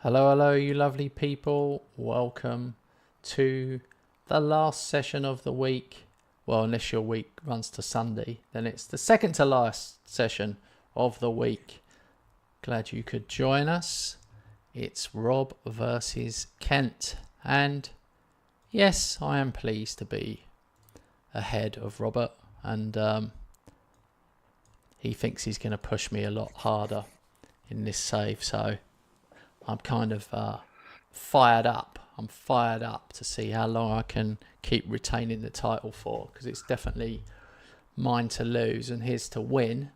Hello, hello, you lovely people. Welcome to the last session of the week. Well, unless your week runs to Sunday, then it's the second to last session of the week. Glad you could join us. It's Rob versus Kent. And yes, I am pleased to be ahead of Robert. And he thinks he's going to push me a lot harder in this save. So I'm kind of fired up. I'm fired up to see how long I can keep retaining the title for, because it's definitely mine to lose and his to win.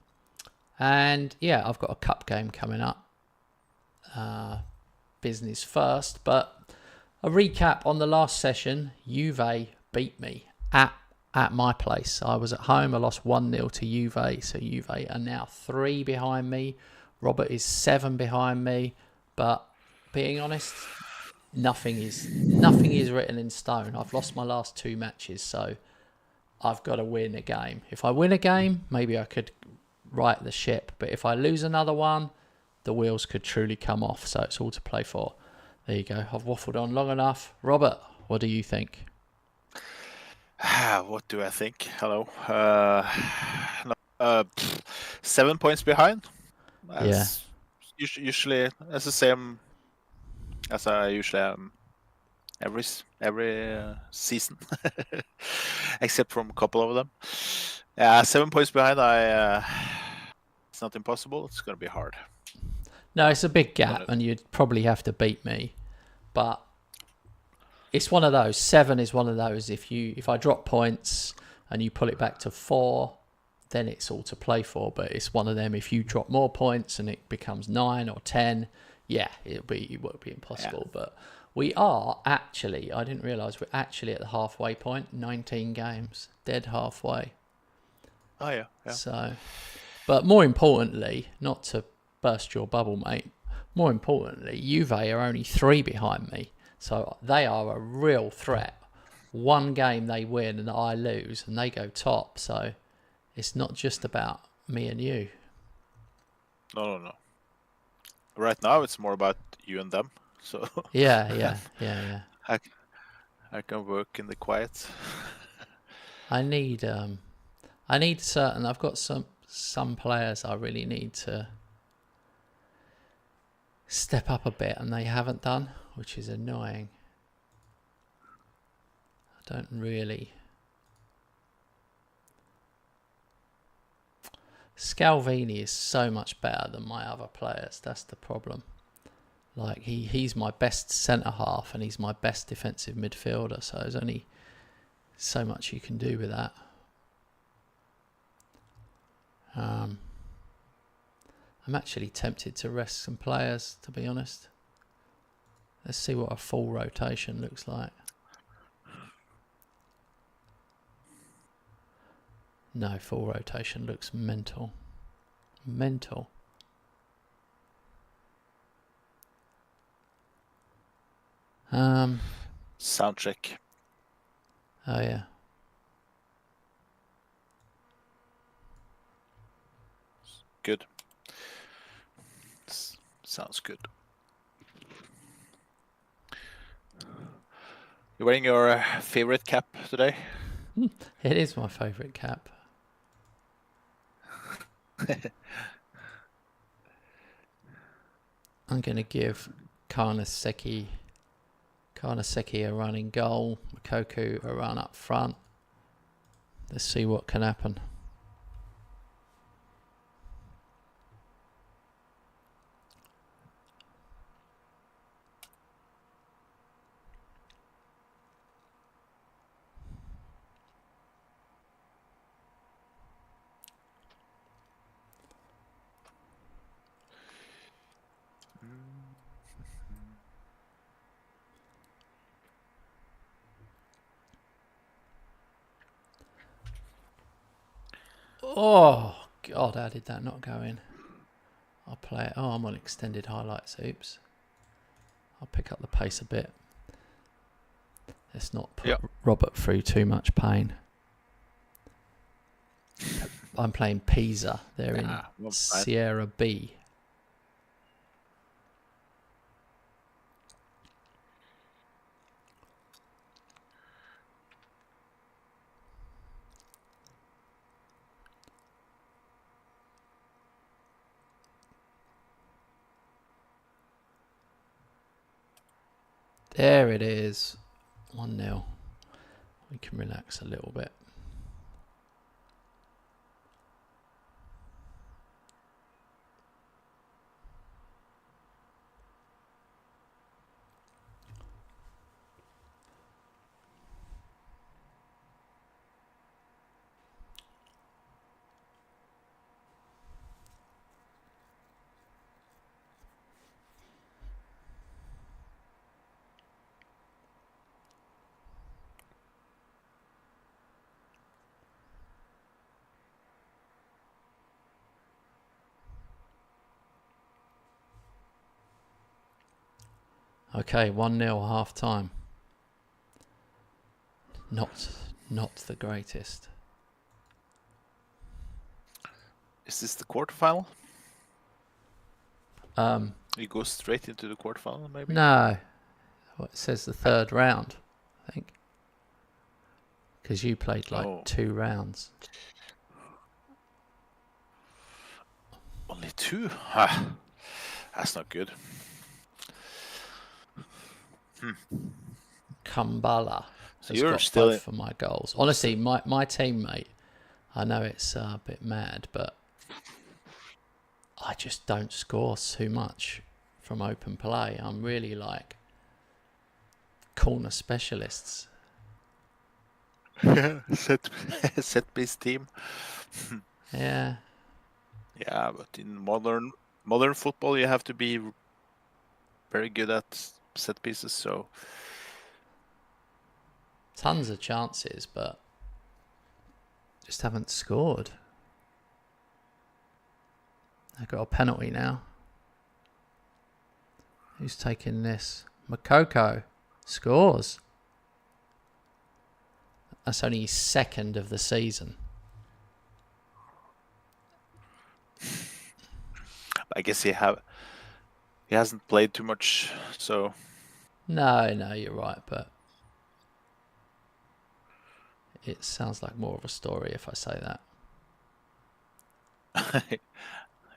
And yeah, I've got a cup game coming up. Business first, but a recap on the last session. Juve beat me at my place. I was at home. I lost 1-0 to Juve, so Juve are now 3 behind me. Robert is 7 behind me. But being honest, nothing is written in stone. I've lost my last 2 matches, so I've got to win a game. If I win a game, maybe I could right the ship. But if I lose another one, the wheels could truly come off. So it's all to play for. There you go. I've waffled on long enough. Robert, what do you think? What do I think? Hello. 7 points behind. As usually, as the same as I usually am every season, except from a couple of them. 7 points behind. It's not impossible. It's gonna be hard. No, it's a big gap, and you'd probably have to beat me. But it's one of those. 7 is one of those. If I drop points and you pull it back to 4, then it's all to play for. But it's one of them. If you drop more points and it becomes 9 or 10, yeah, it would be impossible. Yeah. But we are actually, I didn't realise, we're actually at the halfway point. 19 games, dead halfway. Oh yeah. So, but more importantly, not to burst your bubble, mate. More importantly, Juve are only 3 behind me. So they are a real threat. One game they win and I lose and they go top. So it's not just about me and you. No. Right now it's more about you and them. So Yeah. I can work in the quiet. I need certain. I've got some players I really need to step up a bit, and they haven't done, which is annoying. I don't really. Scalvini is so much better than my other players. That's the problem. Like he's my best centre half and he's my best defensive midfielder. So there's only so much you can do with that. I'm actually tempted to rest some players, to be honest. Let's see what a full rotation looks like. No, full rotation looks mental. Mental. Sound check. Oh yeah. Good. Sounds good. You're wearing your favorite cap today? It is my favorite cap. I'm going to give Karnaseki a running goal, Makoku a run up front. Let's see what can happen. Oh, God, how did that not go in? I'll play it. Oh, I'm on extended highlights. Oops. I'll pick up the pace a bit. Let's not put Robert through too much pain. I'm playing Pisa. They're in Sierra B. There it is. 1-0. We can relax a little bit. Okay, 1-0 half time. Not the greatest. Is this the quarterfinal? Um, We go straight into the quarterfinal, maybe? no. Well, it says the third round, I think. Because you played like 2 rounds. Only 2? That's not good. Kumbala So has you're got still both for my goals. Honestly, my teammate, I know it's a bit mad, but I just don't score too much from open play. I'm really like corner specialists. set piece team. Yeah. Yeah, but in modern football, you have to be very good at set pieces. So Tons of chances, but just haven't scored. They've got a penalty now. Who's taking this? Makoko scores. That's only his second of the season. I guess he hasn't played too much. So No, you're right, but it sounds like more of a story if I say that.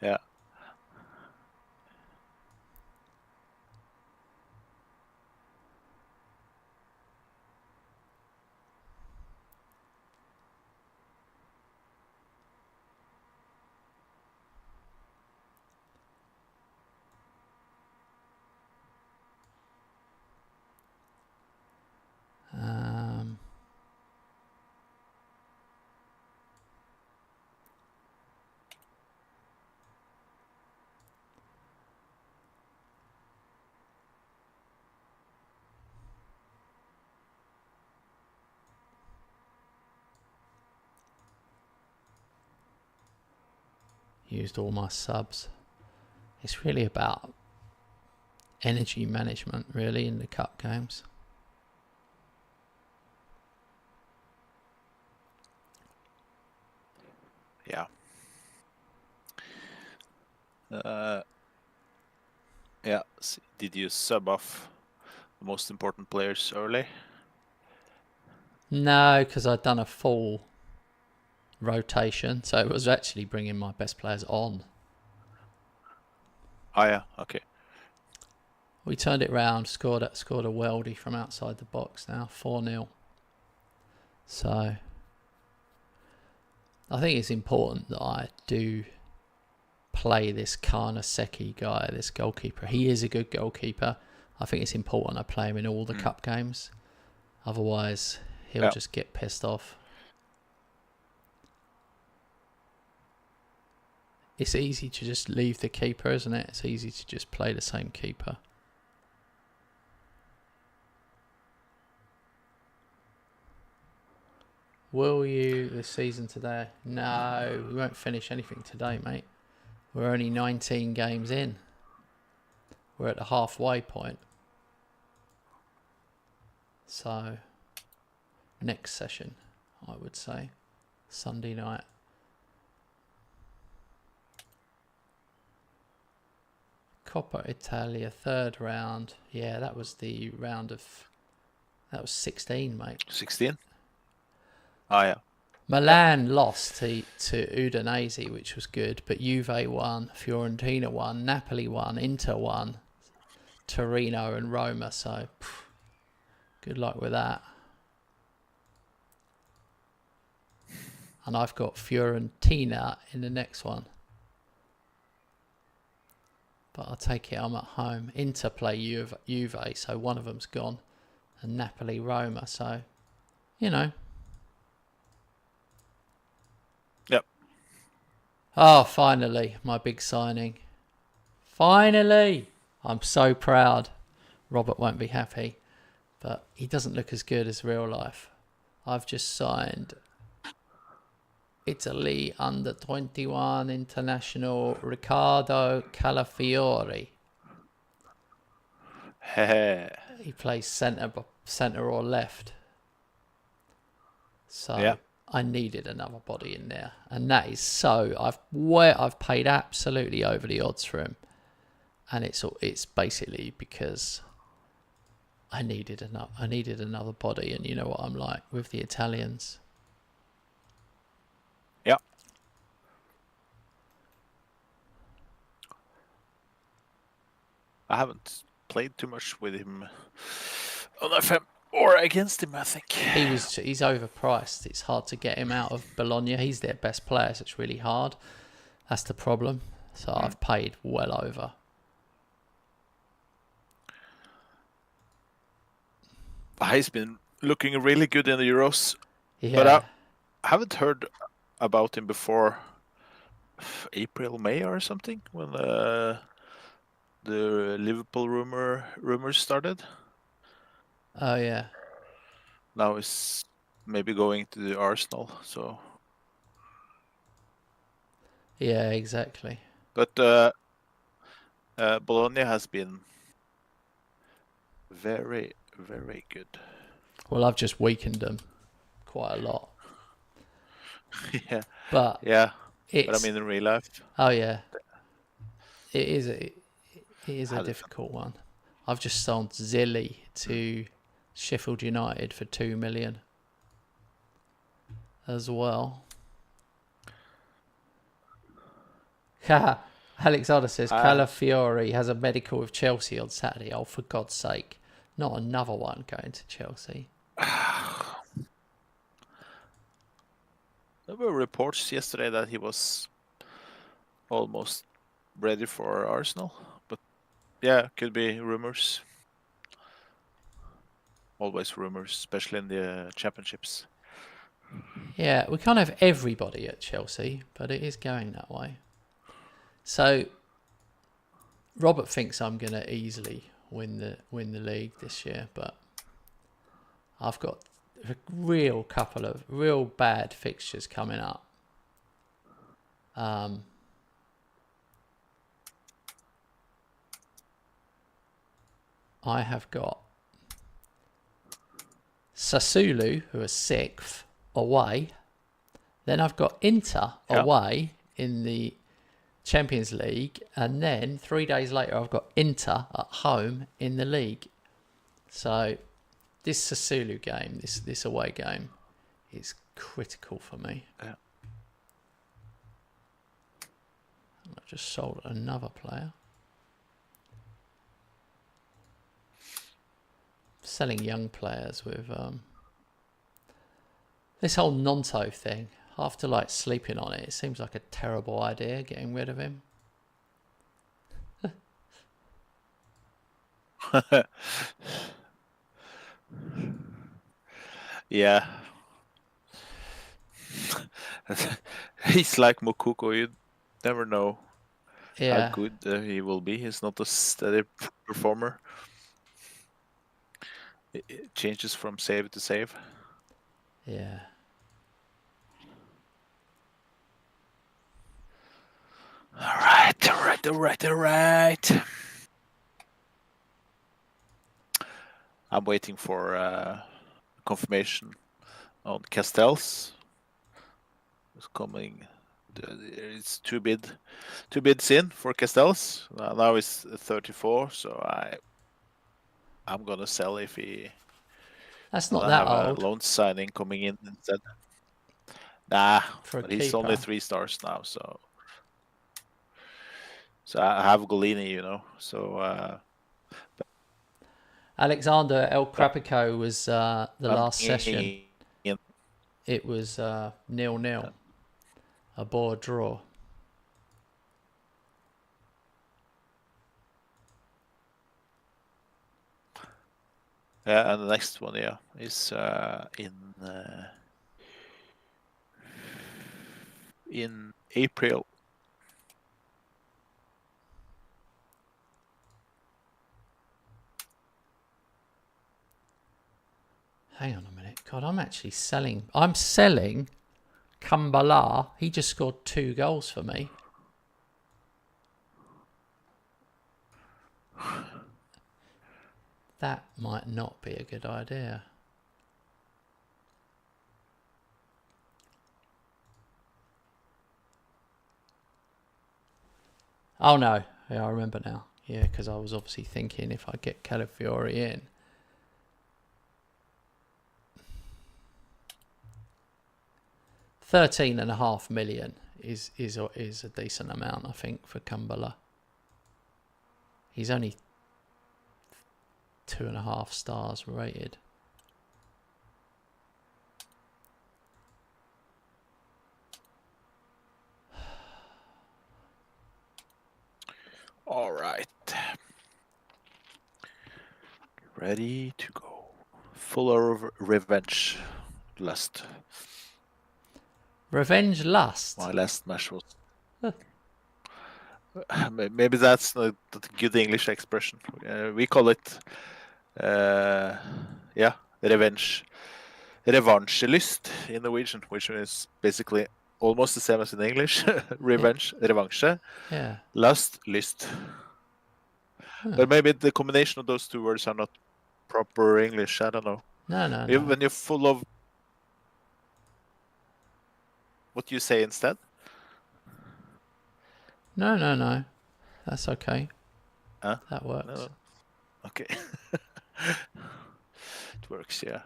yeah. Used all my subs. It's really about energy management, really, in the cup games. Yeah. Yeah. Did you sub off the most important players early? No, because I'd done a full rotation, so it was actually bringing my best players on. Oh yeah, okay. We turned it round, scored a worldie from outside the box now, 4-0. So I think it's important that I do play this Karnaseki guy, this goalkeeper. He is a good goalkeeper. I think it's important I play him in all the cup games. Otherwise, he'll just get pissed off. It's easy to just leave the keeper, isn't it? It's easy to just play the same keeper. Will you this season today? No, we won't finish anything today, mate. We're only 19 games in. We're at the halfway point. So, next session, I would say. Sunday night. Coppa Italia, third round. Yeah, that was the round of... That was 16, mate. 16? Oh, yeah. Milan lost to Udinese, which was good, but Juve won, Fiorentina won, Napoli won, Inter won, Torino and Roma. So Good luck with that. And I've got Fiorentina in the next one. But I take it I'm at home. Inter play Juve, so one of them's gone. And Napoli, Roma, so, you know. Yep. Oh, finally, my big signing. Finally! I'm so proud. Robert won't be happy. But he doesn't look as good as real life. I've just signed Italy under 21 international Riccardo Calafiori. He plays centre or left. So yeah. I needed another body in there, and that is so. I've paid absolutely over the odds for him, and it's basically because I needed another body, and you know what I'm like with the Italians. Yeah. I haven't played too much with him on FM or against him, I think. He's overpriced. It's hard to get him out of Bologna. He's their best player, so it's really hard. That's the problem. So I've paid well over. He's been looking really good in the Euros. Yeah. But I haven't heard about him before April, May or something, when the Liverpool rumors started. Oh yeah. Now he's maybe going to the Arsenal, so. Yeah, exactly. But Bologna has been very, very good. Well, I've just weakened them quite a lot. Yeah. But yeah. But I mean in real life. Oh yeah. It is a difficult one. I've just sold Zilly to Sheffield United for 2 million as well. Alexander says Calafiori has a medical with Chelsea on Saturday. Oh, for God's sake. Not another one going to Chelsea. There were reports yesterday that he was almost ready for Arsenal. But yeah, could be rumors. Always rumors, especially in the championships. Yeah, we can't have everybody at Chelsea, but it is going that way. So Robert thinks I'm going to easily win the league this year, but I've got a couple of real bad fixtures coming up. I have got Sassuolo, who are 6th, away. Then I've got Inter away in the Champions League, and then 3 days later I've got Inter at home in the league. So this Sassuolo game, this away game, is critical for me. Yeah. I've just sold another player. Selling young players with this whole Nonto thing. After sleeping on it, it seems like a terrible idea getting rid of him. Yeah. He's like Mokoko. You never know how good he will be. He's not a steady performer. It changes from save to save. Yeah. All right. I'm waiting for confirmation on Castells. It's coming. It's two bids in for Castells. Now it's 34, so I'm gonna sell if he. That's not that have old. A loan signing coming in instead. Nah, but he's only 3 stars now, so I have Golini, So Alexander El Crapico was the last session. It was 0-0. A ball draw. Yeah, and the next one, is in April. Hang on a minute. God, I'm actually selling. I'm selling Kumbala. He just scored 2 goals for me. That might not be a good idea. Oh no. Yeah, I remember now. Yeah, because I was obviously thinking if I get Calafiori in. $13.5 million is a decent amount, I think, for Kumbala. He's only 2.5 stars rated. All right. Ready to go. Full of revenge lust. Revenge lust. My last match was. Maybe that's not a good English expression. We call it, revenge. Revansjelyst in Norwegian, which is basically almost the same as in English. Revenge, revansje. Yeah. Lust, lyst. But maybe the combination of those 2 words are not proper English. I don't know. No. When you're full of. What do you say instead? No. That's okay. Huh? That works. No. Okay. It works, yeah.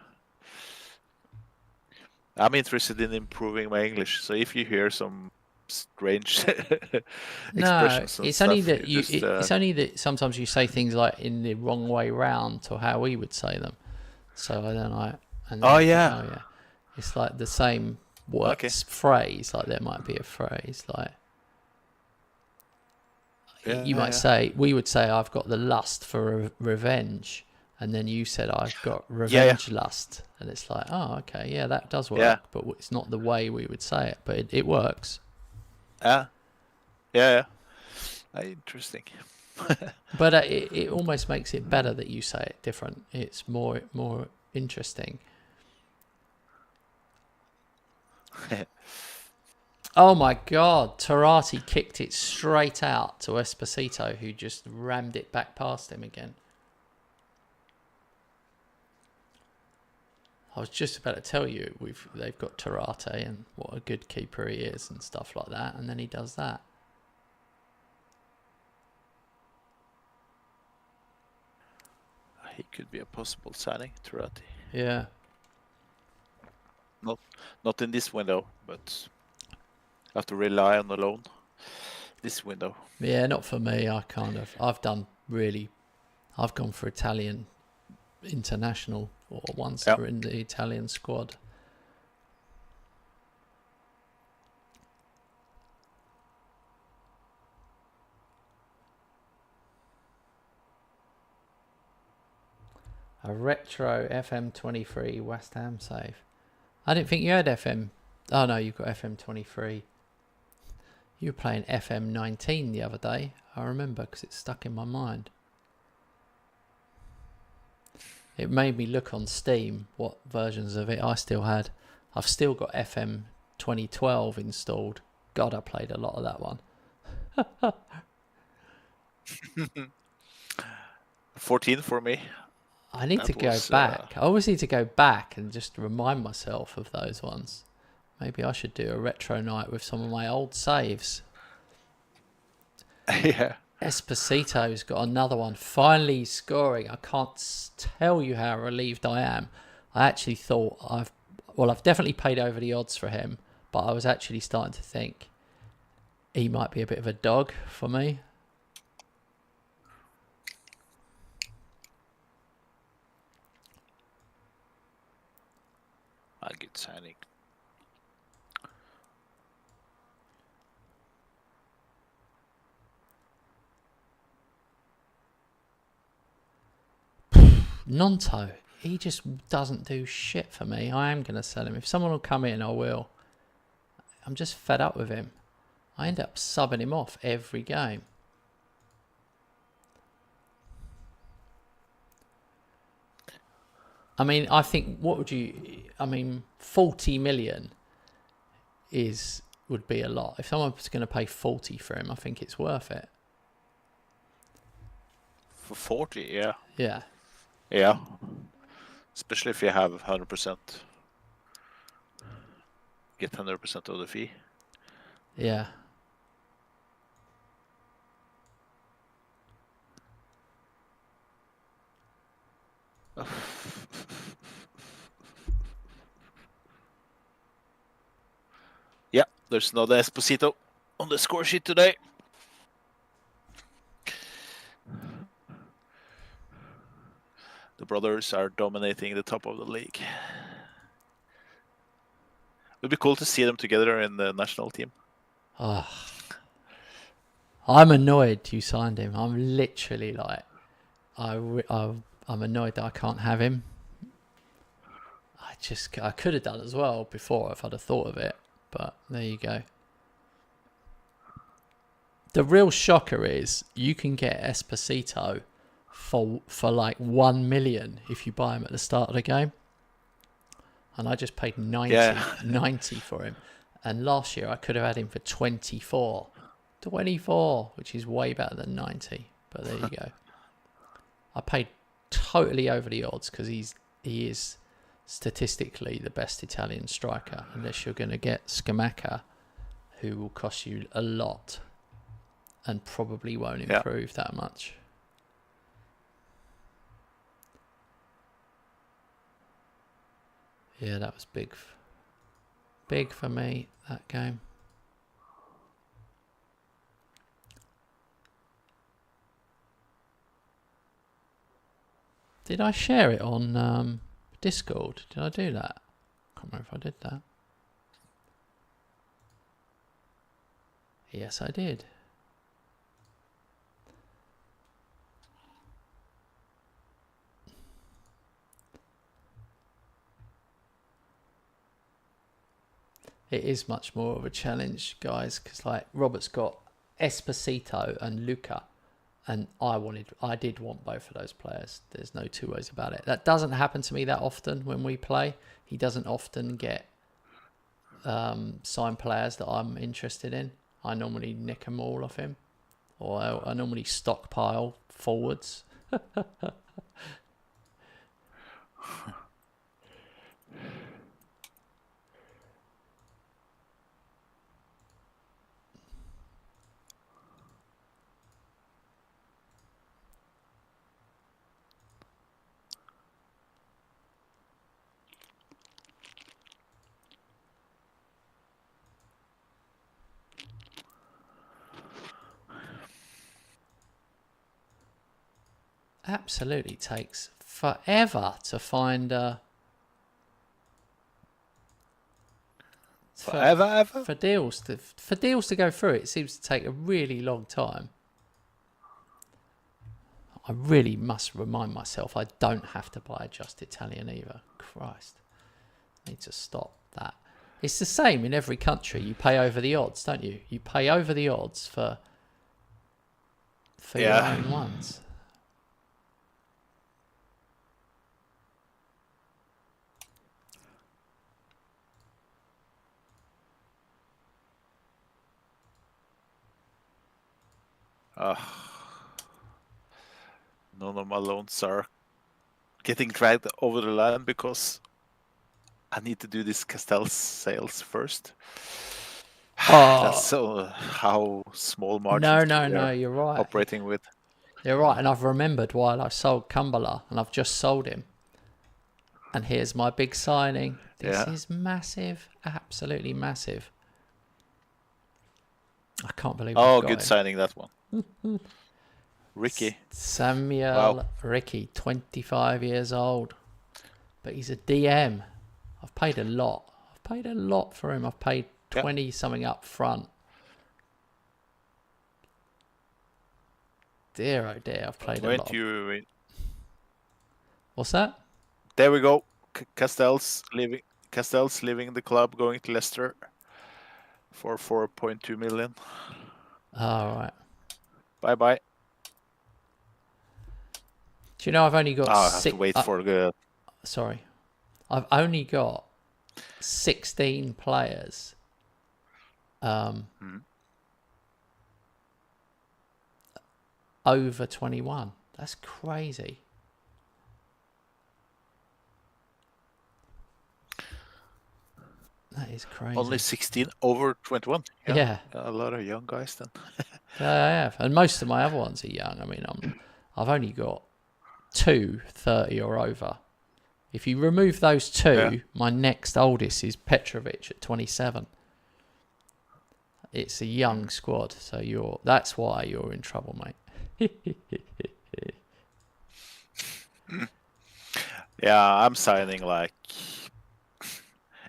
I'm interested in improving my English, so if you hear some strange expressions, it's only that it's only that sometimes you say things like in the wrong way round to how we would say them. So I don't know. Oh yeah. It's like the same phrase. Like there might be a phrase like you might say. We would say, "I've got the lust for revenge," and then you said, "I've got revenge lust," and it's like, "Oh, okay, yeah, that does work," but it's not the way we would say it, but it works. Yeah. Interesting. But it almost makes it better that you say it different. It's more interesting. Oh my God, Tarati kicked it straight out to Esposito, who just rammed it back past him again. I was just about to tell you they've got Tarate and what a good keeper he is and stuff like that, and then he does that. He could be a possible signing, Tarati. Yeah. Not in this window, but have to rely on the loan this window. Yeah, not for me. I've gone for Italian international or ones that are in the Italian squad. A retro FM23 West Ham save. I didn't think you had FM. Oh no, you've got FM23. You were playing FM19 the other day. I remember because it's stuck in my mind. It made me look on Steam what versions of it I still had. I've still got FM 2012 installed. God, I played a lot of that one. 14 for me. I need to go back. I always need to go back and just remind myself of those ones. Maybe I should do a retro night with some of my old saves. Yeah. Esposito's got another one. Finally scoring. I can't tell you how relieved I am. I actually thought I've definitely paid over the odds for him, but I was actually starting to think he might be a bit of a dog for me. Good signing. Nonto, he just doesn't do shit for me. I am going to sell him. If someone will come in, I will. I'm just fed up with him. I end up subbing him off every game. I mean, I think, 40 million would be a lot. If someone's going to pay 40 for him, I think it's worth it. For 40, yeah. Yeah. Yeah. Especially if you have 100%. Get 100% of the fee. Yeah. Yeah, there's another Esposito on the score sheet today. The brothers are dominating the top of the league. It would be cool to see them together in the national team. Oh. I'm annoyed you signed him. I'm literally like, I'm annoyed that I can't have him. I could have done as well before if I'd have thought of it, but there you go. The real shocker is you can get Esposito for like 1 million if you buy him at the start of the game. And I just paid 90 for him. And last year I could have had him for 24, which is way better than 90. But there you go. I paid totally over the odds because he is statistically the best Italian striker, unless you're going to get Scamacca, who will cost you a lot and probably won't improve that much. Yeah, that was big for me, that game. Did I share it on Discord? Did I do that? I can't remember if I did that. Yes, I did. It is much more of a challenge, guys, because like Robert's got Esposito and Luca, and I did want both of those players. There's no two ways about it. That doesn't happen to me that often when we play. He doesn't often get signed players that I'm interested in. I normally nick them all off him, or I normally stockpile forwards. Absolutely takes forever to find for deals to go through. It seems to take a really long time. I really must remind myself I don't have to buy a Just Italian either. Christ, I need to stop that. It's the same in every country. You pay over the odds, don't you? You pay over the odds for your own ones. None of my loans are getting dragged over the line because I need to do this Castell sales first. That's so how small margins No, you're right. Operating with. You're right, and I've remembered while I sold Kumbala, and I've just sold him. And here's my big signing. This is massive, absolutely massive. I can't believe. Oh, good signing, that one. Ricky. Samuel Ricky, 25 years old. But he's a DM. I've paid a lot. I've paid a lot for him. I've paid 20 Yeah. something up front. Dear, oh dear, I've played a lot. What's that? There we go. Castells leaving the club, going to Leicester for 4.2 million. All right. Bye bye. Do you know I've only got I have to wait for the. Sorry, I've only got 16 players. Over 21. That's crazy. That is crazy. Only 16 over 21. Yeah. A lot of young guys then. Yeah, I have. And most of my other ones are young. I mean, I've only got 2 30 or over. If you remove those 2, my next oldest is Petrovic at 27. It's a young squad, so that's why you're in trouble, mate. Yeah, I'm signing like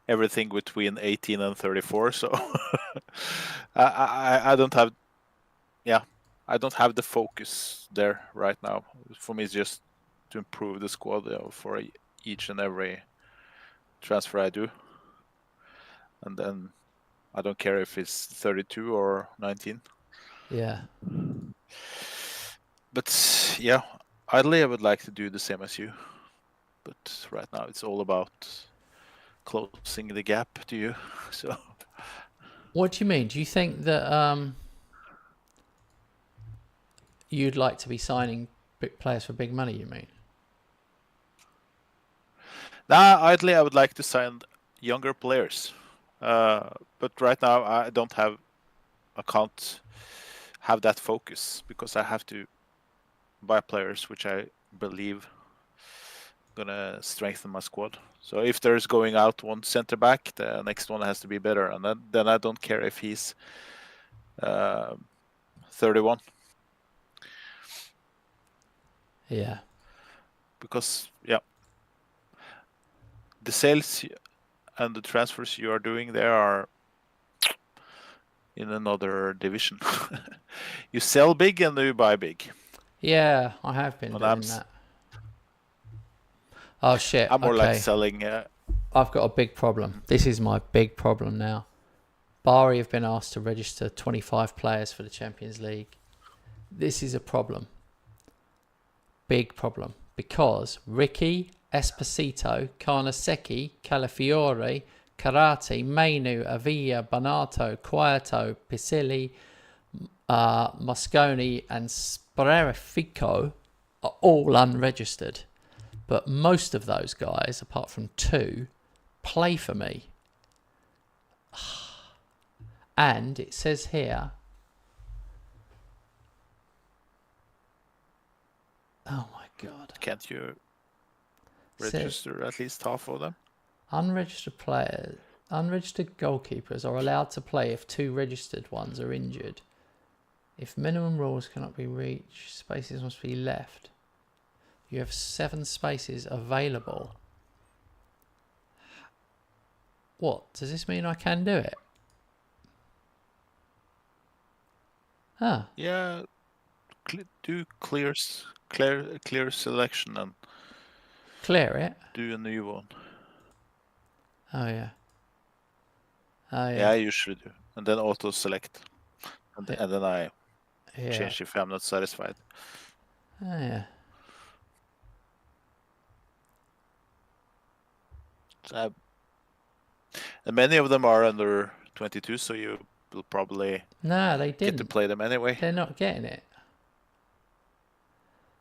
everything between 18 and 34, so I don't have I don't have the focus there right now. For me, it's just to improve the squad for each and every transfer I do, and then I don't care if it's 32 or 19. Yeah. But yeah, ideally I would like to do the same as you, but right now it's all about closing the gap to you. So What do you mean? Do you think that you'd like to be signing big players for big money, you mean? now, ideally I would like to sign younger players, but right now I can't have that focus because I have to buy players which I believe gonna strengthen my squad. So if there's going out one center back, the next one has to be better, and then I don't care if he's 31. Yeah. Because the sales and the transfers you are doing there are in another division. You sell big and you buy big. Yeah, I have been doing that. Oh shit. I'm more like selling. I've got a big problem. This is my big problem now. Bari have been asked to register 25 players for the Champions League. This is a problem. Big problem. Because Ricky, Esposito, Carnesecchi, Calafiore, Karate, Mainu, Avilla, Bonato, Quieto, Pisilli, Mosconi and Sprefico are all unregistered. But most of those guys, apart from 2, play for me. And it says here... Oh my God. Can't you register at least half of them? Unregistered goalkeepers are allowed to play if 2 registered ones are injured. If minimum rules cannot be reached, spaces must be left. You have 7 spaces available. What? Does this mean I can do it? Huh. Yeah, do clear selection and clear it. Do a new one. Oh yeah. Yeah, I usually do, and then auto select, and then I change if I'm not satisfied. Oh yeah. So and many of them are under 22, so you will probably they didn't get to play them anyway. They're not getting it.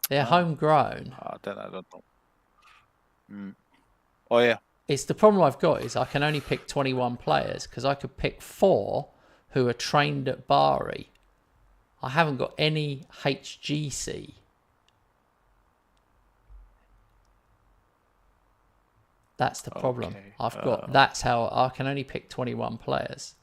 They're homegrown. Then I don't know. Oh yeah. It's the problem I've got is I can only pick 21 players because I could pick 4 who are trained at Bari. I haven't got any HGC. That's the problem. Okay. I've got. That's how I can only pick 21 players.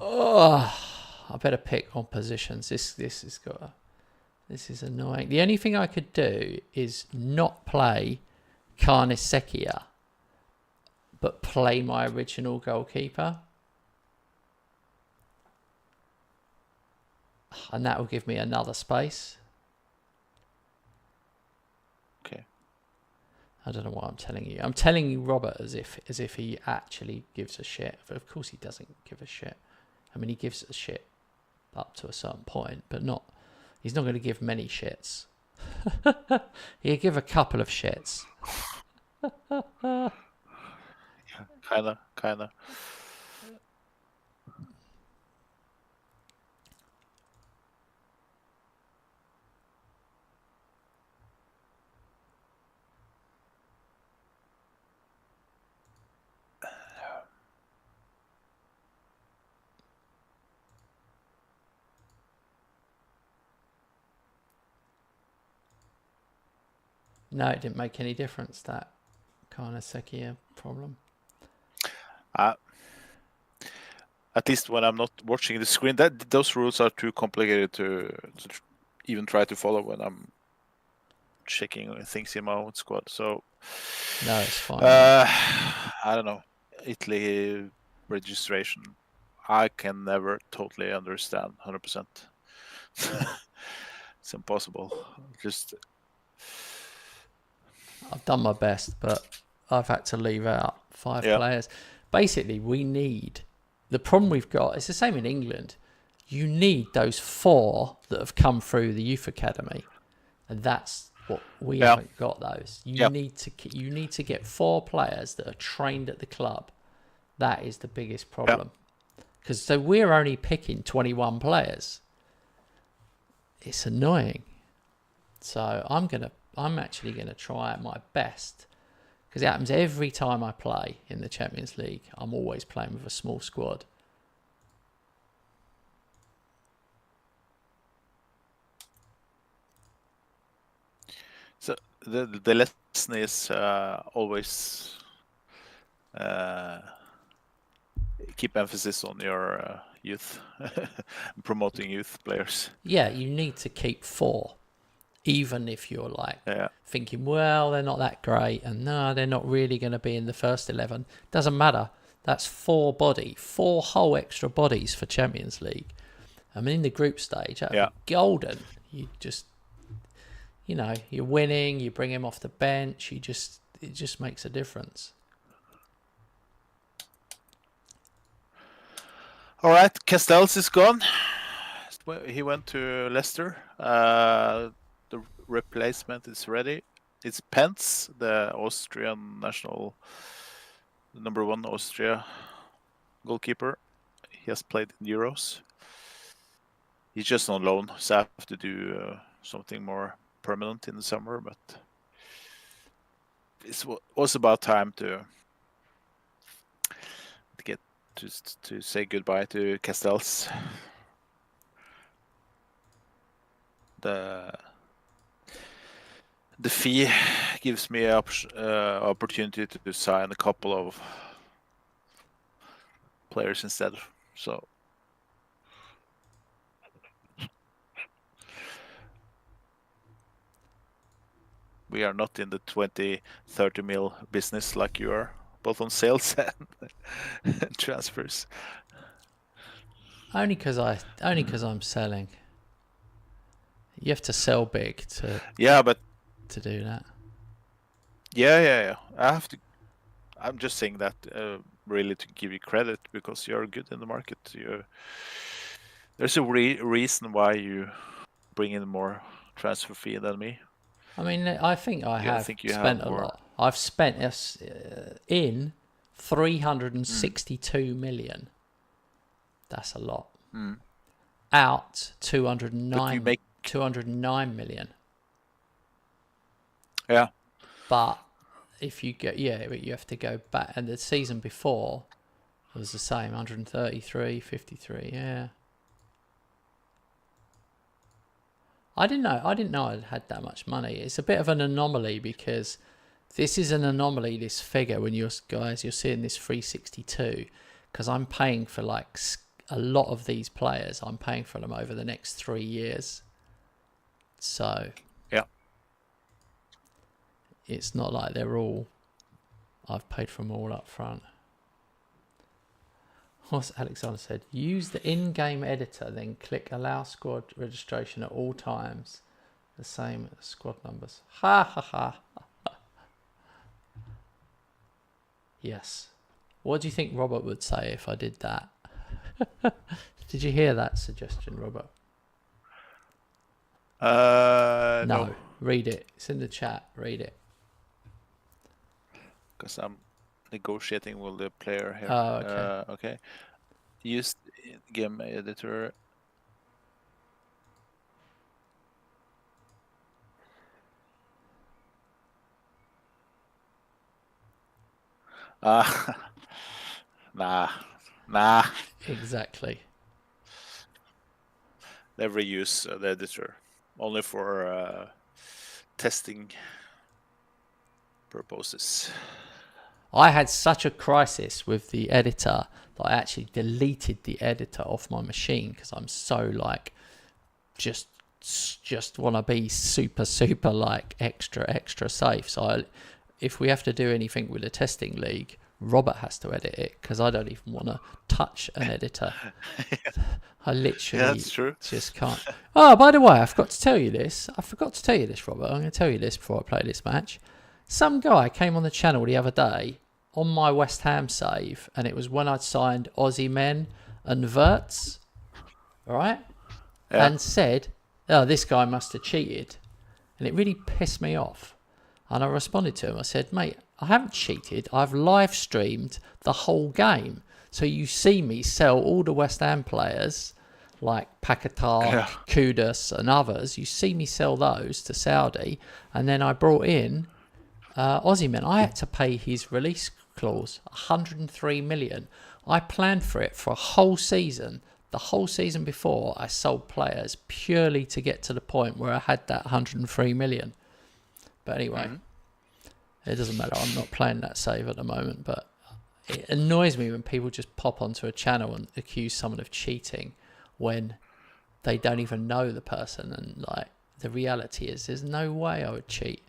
I better pick on positions. This is annoying. The only thing I could do is not play Carnisekia, but play my original goalkeeper. And that will give me another space. Okay. I don't know what I'm telling you. I'm telling you, Robert, as if he actually gives a shit. But of course he doesn't give a shit. I mean, he gives a shit up to a certain point, but not. He's not going to give many shits. He'll give a couple of shits. Kinda. No, it didn't make any difference, that Carnisekia problem. At least when I'm not watching the screen, those rules are too complicated to even try to follow when I'm checking things in my own squad. So no, it's fine. I don't know. Italy registration, I can never totally understand 100%. It's impossible. I've done my best, but I've had to leave out 5 players. Basically, the problem we've got, it's the same in England. You need those 4 that have come through the youth academy. And that's what we haven't got those. You need to get 4 players that are trained at the club. That is the biggest problem. Because so we're only picking 21 players. It's annoying. So I'm actually gonna try my best, because it happens every time I play in the Champions League. I'm always playing with a small squad. So the lesson is always keep emphasis on your youth, promoting youth players. Yeah, you need to keep 4. Even if you're thinking, well, they're not that great, and no, they're not really going to be in the first 11. Doesn't matter. That's 4 whole extra bodies for Champions League. I mean, in the group stage, that'd be golden. You just, you're winning. You bring him off the bench. It just makes a difference. All right, Castells is gone. He went to Leicester. The replacement is ready. It's Pence, the Austrian national, number 1 Austria goalkeeper. He has played in Euros. He's just on loan, so I have to do something more permanent in the summer. But it was about time to get to say goodbye to Castells. The fee gives me an opportunity to sign a couple of players instead. So we are not in the 20-30 mil business like you are, both on sales and transfers. Only because I'm selling. You have to sell big to do that. Yeah. I'm just saying that really to give you credit, because you're good in the market. There's a reason why you bring in more transfer fee than me. I mean, I think I have spent a lot. I've spent in 362 million. That's a lot. Out 209 million. Yeah. But if you you have to go back, and the season before was the same, 133, 53, yeah. I didn't know I'd had that much money. It's a bit of an anomaly, because this is an anomaly, this figure, when you're seeing this 362, because I'm paying for a lot of these players, I'm paying for them over the next 3 years. So yeah, it's not like I've paid for them all up front. What's Alexander said? Use the in-game editor, then click allow squad registration at all times. The same as squad numbers. Ha ha ha. Yes. What do you think Robert would say if I did that? Did you hear that suggestion, Robert? No. Read it. It's in the chat. Read it. Because I'm negotiating with the player here. Oh, okay. Okay. Use game editor. Nah. Exactly. Never use the editor. Only for testing purposes. I had such a crisis with the editor that I actually deleted the editor off my machine because I'm so like just want to be super like extra safe. So if we have to do anything with the testing league, Robert has to edit it because I don't even want to touch an editor. I literally just can't. Oh, by the way, I forgot to tell you this, Robert. I'm going to tell you this before I play this match. Some guy came on the channel the other day on my West Ham save, and it was when I'd signed Aussie Men and Verts, right? Yeah. And said, oh, this guy must have cheated. And it really pissed me off. And I responded to him. I said, mate, I haven't cheated. I've live streamed the whole game. So you see me sell all the West Ham players like Paquetá, Kudus and others. You see me sell those to Saudi. And then I brought in Aussie Men. I had to pay his release clause, 103 million. I planned for it for a whole season. The whole season before, I sold players purely to get to the point where I had that 103 million. But anyway, it doesn't matter. I'm not playing that save at the moment, but it annoys me when people just pop onto a channel and accuse someone of cheating when they don't even know the person. And like the reality is, there's no way I would cheat.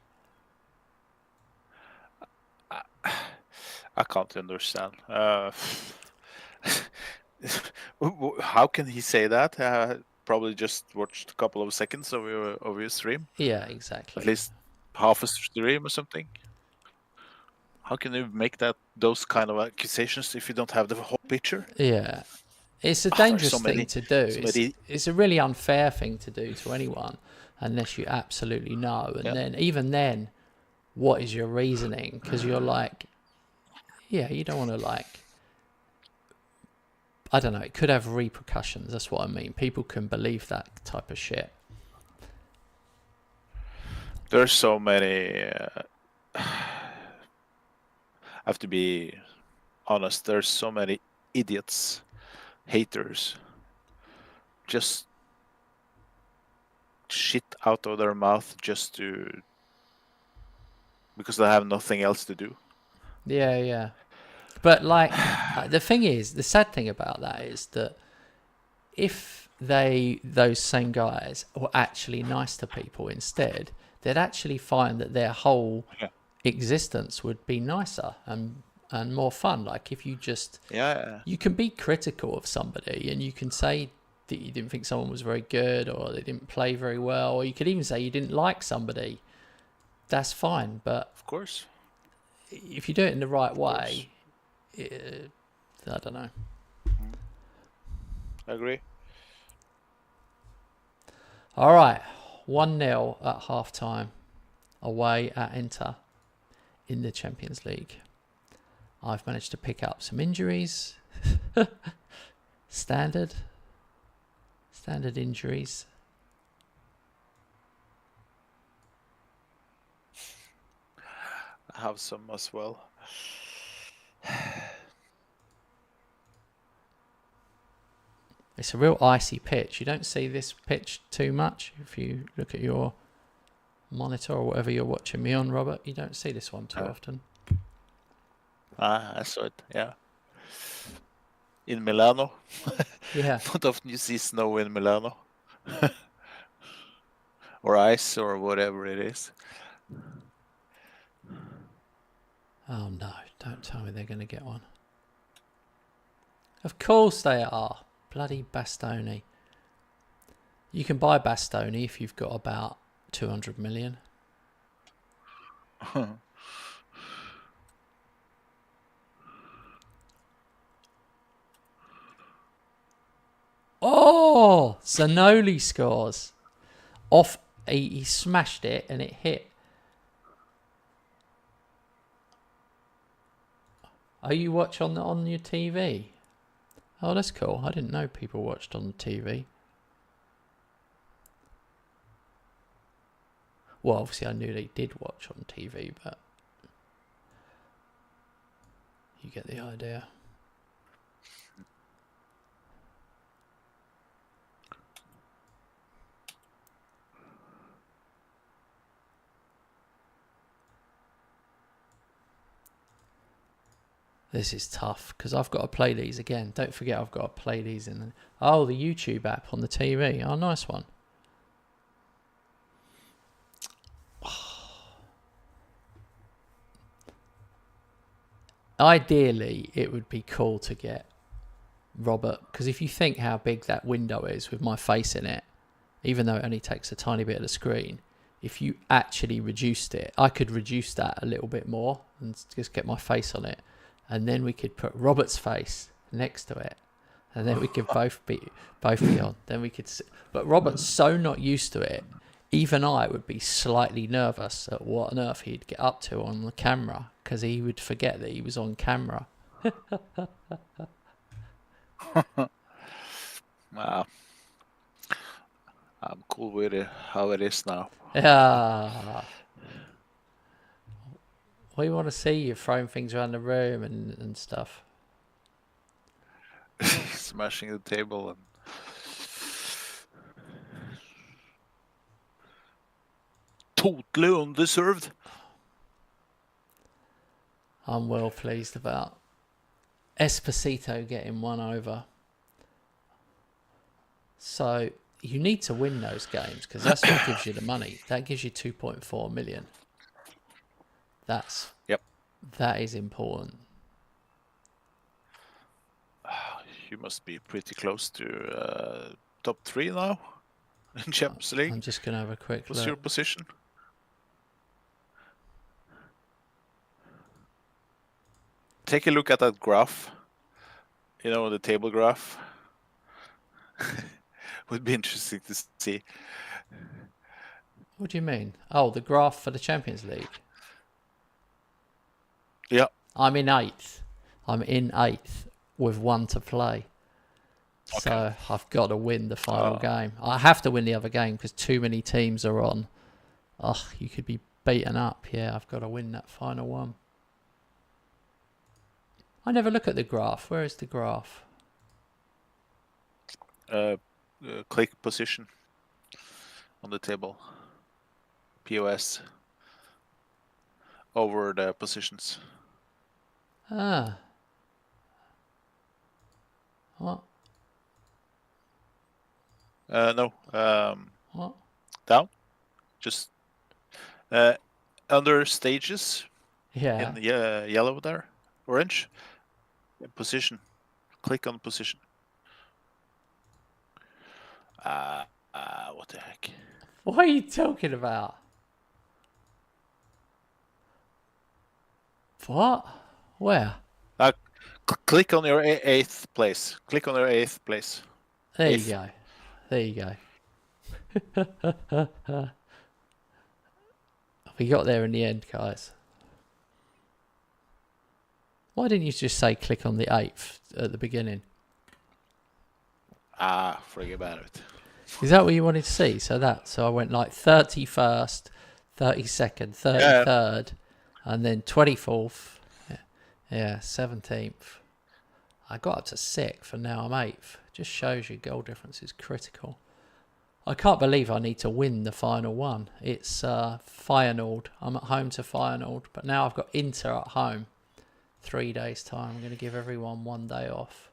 I can't understand. How can he say that? Probably just watched a couple of seconds of your stream. Yeah, exactly. At least half a stream or something. How can you make those kind of accusations if you don't have the whole picture? Yeah, it's a dangerous thing to do. It's a really unfair thing to do to anyone unless you absolutely know. And then even then, what is your reasoning? Because you're like, yeah, you don't want to like, I don't know, it could have repercussions. That's what I mean. People can believe that type of shit. There's so many, I have to be honest, there's so many idiots, haters, just shit out of their mouth because they have nothing else to do. Yeah. But like, the thing is, the sad thing about that is that if those same guys were actually nice to people instead, they'd actually find that their whole existence would be nicer and more fun. Like if you just, you can be critical of somebody and you can say that you didn't think someone was very good or they didn't play very well, or you could even say you didn't like somebody. That's fine, but of course, if you do it in the right way, I don't know. I agree. All right, 1-0 at half time, away at Inter in the Champions League. I've managed to pick up some injuries. Standard injuries. I have some as well. It's a real icy pitch. You don't see this pitch too much if you look at your monitor or whatever you're watching me on, Robert. You don't see this one too often. I saw it, yeah. in Milano. Yeah. Not often you see snow in Milano. Or ice or whatever it is. Oh no, don't tell me they're going to get one. Of course they are. Bloody Bastoni. You can buy Bastoni if you've got about 200 million. Oh, Zanoli scores. Off, he smashed it and it hit. Oh, you watch on your TV? Oh, that's cool. I didn't know people watched on the TV. Well, obviously I knew they did watch on TV, but you get the idea. This is tough because I've got to play these again. Don't forget I've got to play these in the... Oh, the YouTube app on the TV. Oh, nice one. Ideally, it would be cool to get Robert, because if you think how big that window is with my face in it, even though it only takes a tiny bit of the screen, if you actually reduced it, I could reduce that a little bit more and just get my face on it. And then we could put Robert's face next to it, and then we could both be on. Then we could, but Robert's so not used to it. Even I would be slightly nervous at what on earth he'd get up to on the camera, because he would forget that he was on camera. Wow. I'm cool with it, how it is now. Yeah. We want to see you throwing things around the room and stuff. Smashing the table and totally undeserved. I'm well pleased about Esposito getting one over. So you need to win those games because that's what gives you the money. That gives you 2.4 million. That is important. You must be pretty close to top 3 now in Champions League. I'm just going to have a quick look. What's your position? Take a look at that graph. You know, the table graph. Would be interesting to see. What do you mean? Oh, the graph for the Champions League. Yeah. I'm in 8th. I'm in 8th with 1 to play. Okay. So I've got to win the final game. I have to win the other game because too many teams are on. Oh, you could be beaten up. Yeah, I've got to win that final one. I never look at the graph. Where is the graph? Click position on the table. POS. Over the positions. Ah. What? No. What? Down. Just under stages. Yeah. In the yellow there. Orange. Position. Click on position. What the heck? What are you talking about? What? Where? Click on your 8th place. Click on your 8th place. There you go. There you go. We got there in the end, guys. Why didn't you just say click on the 8th at the beginning? Forget about it. Is that what you wanted to see? So I went like 31st, 32nd, 33rd, and then 24th. Yeah, 17th. I got up to 6th and now I'm 8th. Just shows you goal difference is critical. I can't believe I need to win the final one. It's Feyenoord. I'm at home to Feyenoord, but now I've got Inter at home. 3 days time. I'm going to give everyone 1 day off.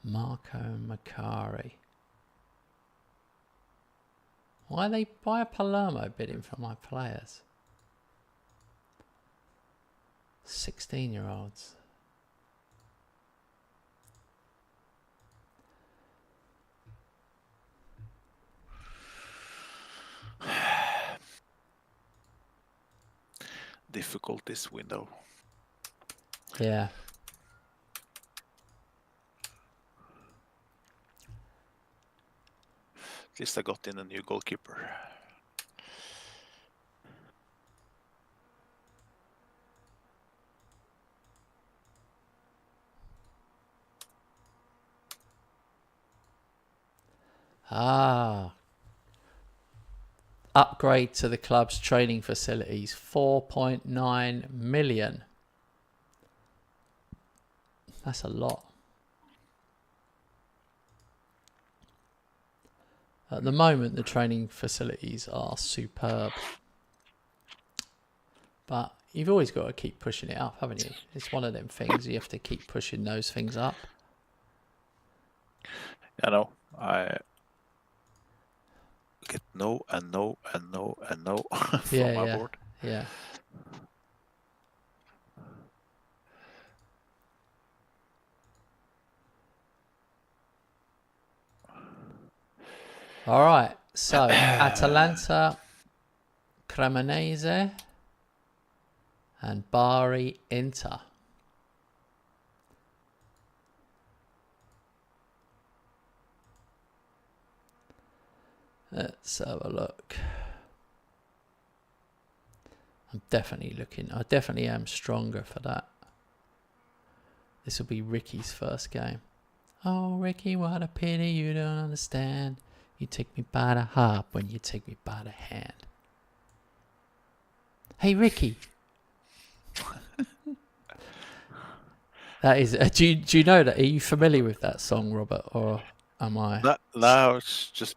Marco Macari. Why are Palermo bidding for my players? 16-year-olds. Difficult this window. Yeah. At least I got in a new goalkeeper. Upgrade to the club's training facilities, 4.9 million. That's a lot. At the moment, the training facilities are superb. But you've always got to keep pushing it up, haven't you? It's one of them things. You have to keep pushing those things up. I know. I get no and no and no and no from my board. Yeah. All right. So Atalanta, Cremonese, and Bari Inter. Let's have a look. I'm definitely looking. I definitely am stronger for that. This will be Ricky's first game. Oh, Ricky, what a pity you don't understand. You take me by the heart when you take me by the hand. Hey, Ricky. That is. Do you know that? Are you familiar with that song, Robert, or am I? No, it's just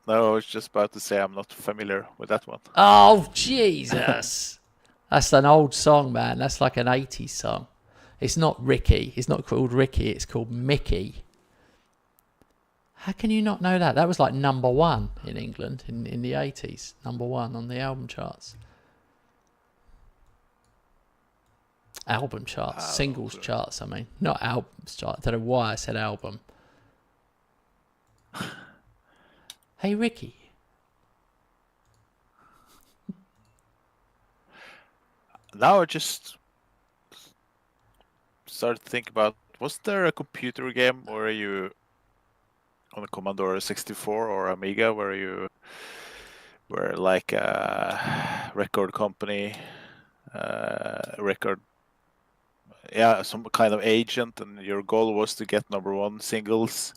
I was just about to say I'm not familiar with that one. Oh, Jesus. That's an old song, man. That's like an 80s song. It's not Ricky. It's not called Ricky. It's called Mickey. How can you not know that? That was like number one in England in the 80s. Number one on the album charts. Album charts. Singles charts, I mean. Not albums charts. I don't know why I said album. Hey, Ricky. Now I just started to think about, was there a computer game where you, on a Commodore 64 or Amiga, where you were like a record company, some kind of agent, and your goal was to get ~1 singles.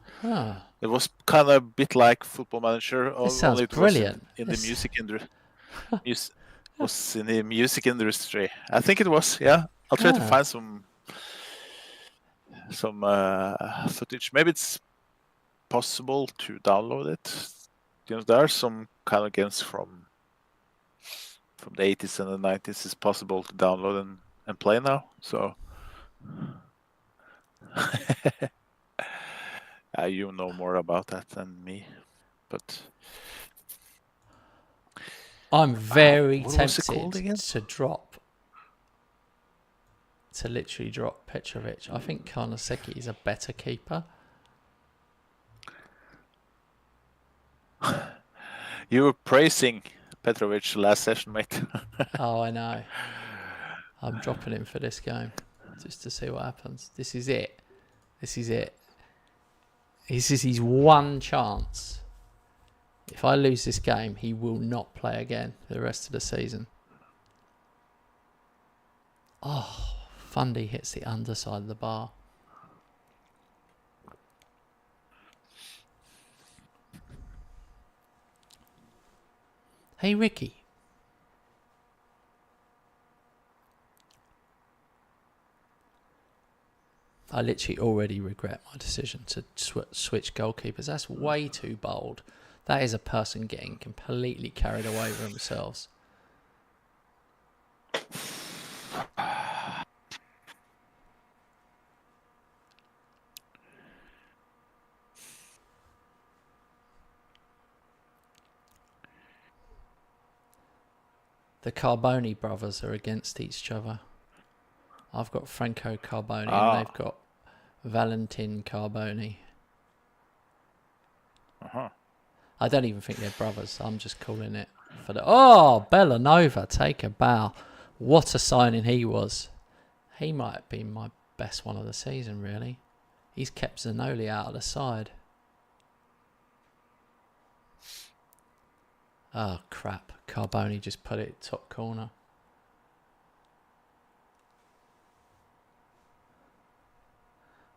It was kind of a bit like Football Manager, sounds only it brilliant. was in the music industry. Was in the music industry. I think it was. Yeah, I'll try to find some footage. Maybe it's possible to download it. You know, there are some kind of games from the 80s and the 90s. It's possible to download and play now. So you know more about that than me, but I'm very tempted to literally drop Petrovic. I think Karnaseki is a better keeper. You were praising Petrovic last session, mate. Oh, I know. I'm dropping him for this game just to see what happens. This is it. This is his one chance. If I lose this game, he will not play again for the rest of the season. Oh, Fundy hits the underside of the bar. Hey, Ricky. I literally already regret my decision to switch goalkeepers. That's way too bold. That is a person getting completely carried away with themselves. The Carboni brothers are against each other. I've got Franco Carboni Ah. and they've got Valentin Carboni. Uh-huh. I don't even think they're brothers. I'm just calling it for the... Oh, Bellanova, take a bow. What a signing he was. He might have been my best one of the season, really. He's kept Zanoli out of the side. Oh, crap. Carboni just put it top corner.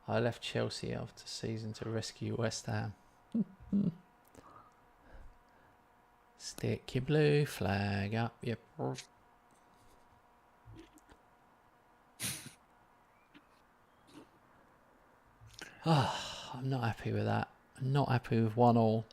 I left Chelsea after season to rescue West Ham. Stick your blue flag up your... Oh, I'm not happy with that. I'm not happy with 1-1.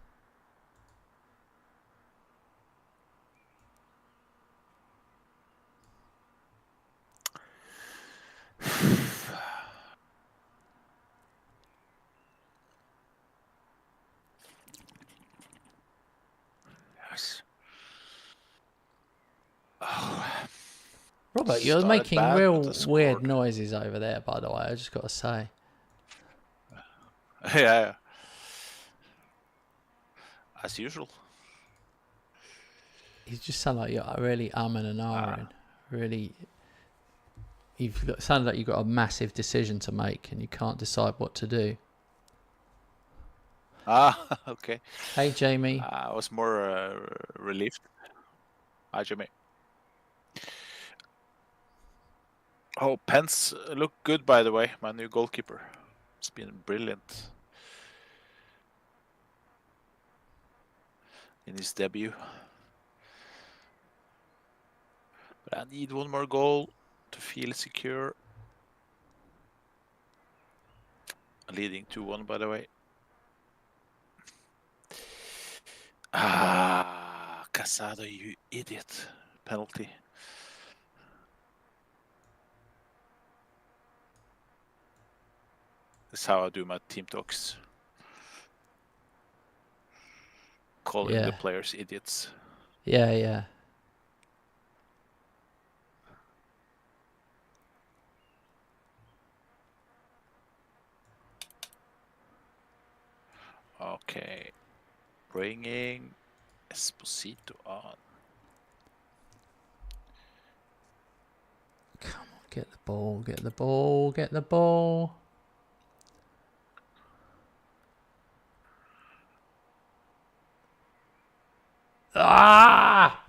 Yes. Oh. Robert, you're Started making bad, real but weird scored. noises over there, by the way. I just got to say. Yeah. As usual. You just sound like you're really umming and ahhing. Really, sounded like you've got a massive decision to make and you can't decide what to do. Okay. Hey, Jamie. I was more relieved. Hi, Jimmy. Oh, Pence looked good, by the way. My new goalkeeper. It's been brilliant in his debut. But I need one more goal to feel secure. Leading 2-1, by the way. Casado, you idiot. Penalty. That's how I do my team talks. Calling the players idiots. Yeah. Okay. Bringing Esposito on. Come on, get the ball, get the ball, get the ball. Ah!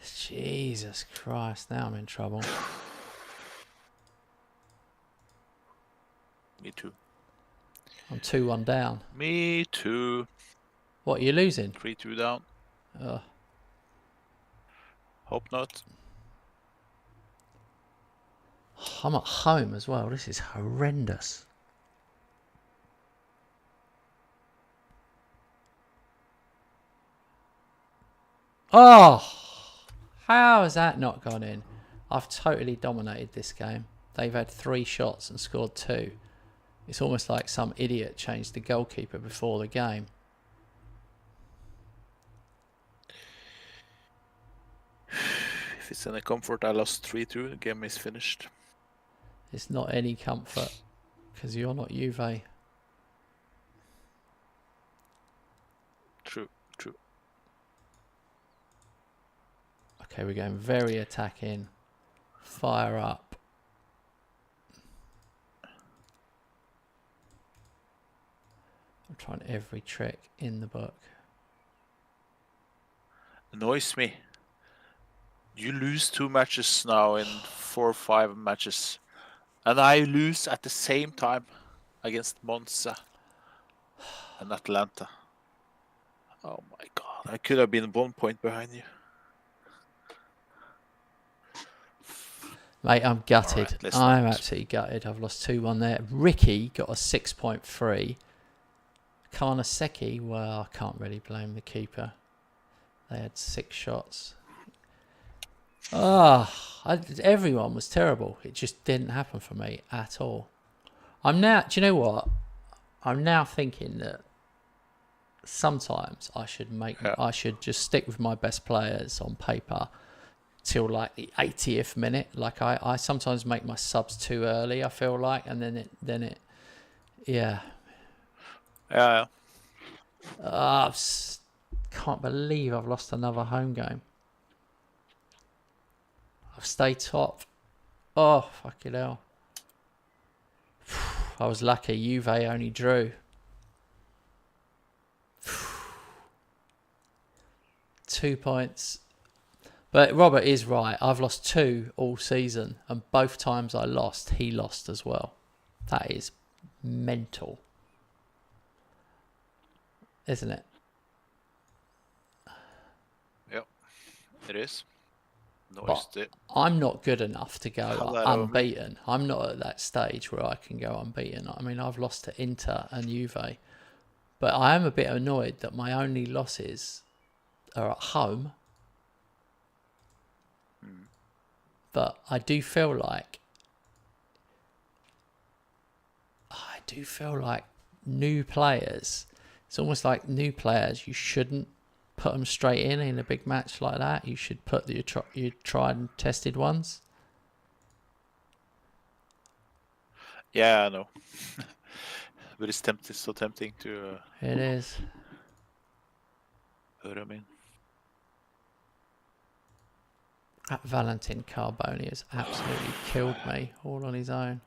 Jesus Christ, now I'm in trouble. Me too. I'm 2-1 down. Me too. What, are you losing? 3-2 down. Hope not. I'm at home as well. This is horrendous. Oh! How has that not gone in? I've totally dominated this game. They've had 3 shots and scored 2. It's almost like some idiot changed the goalkeeper before the game. If it's any comfort, I lost 3-2. The game is finished. It's not any comfort because you're not Juve. True. Okay, we're going very attacking. Fire up. I'm trying every trick in the book. Annoys me. You lose 2 matches now in 4 or 5 matches. And I lose at the same time against Monza and Atlanta. Oh my god. I could have been 1 point behind you. Mate, I'm gutted. Right, I'm absolutely gutted. I've lost 2-1 there. Ricky got a 6.3. Karnaseki, well, I can't really blame the keeper. They had 6 shots. Everyone was terrible. It just didn't happen for me at all. Do you know what? I'm now thinking that sometimes I should just stick with my best players on paper till like the 80th minute. Like I sometimes make my subs too early, I feel like, and then it yeah. Can't believe I've lost another home game. I've stayed top. Oh, fucking hell. I was lucky. Juve only drew. 2 points. But Robert is right. I've lost 2 all season, and both times I lost, he lost as well. That is mental, isn't it? Yep, it is. But I'm not good enough to go unbeaten. I'm not at that stage where I can go unbeaten. I mean, I've lost to Inter and Juve, but I am a bit annoyed that my only losses are at home. But I do feel like new players. It's almost like new players. You shouldn't put them straight in a big match like that. You should put your tried and tested ones. Yeah, I know. But it's so tempting to... It is. What I mean. That Valentin Carboni has absolutely killed me all on his own.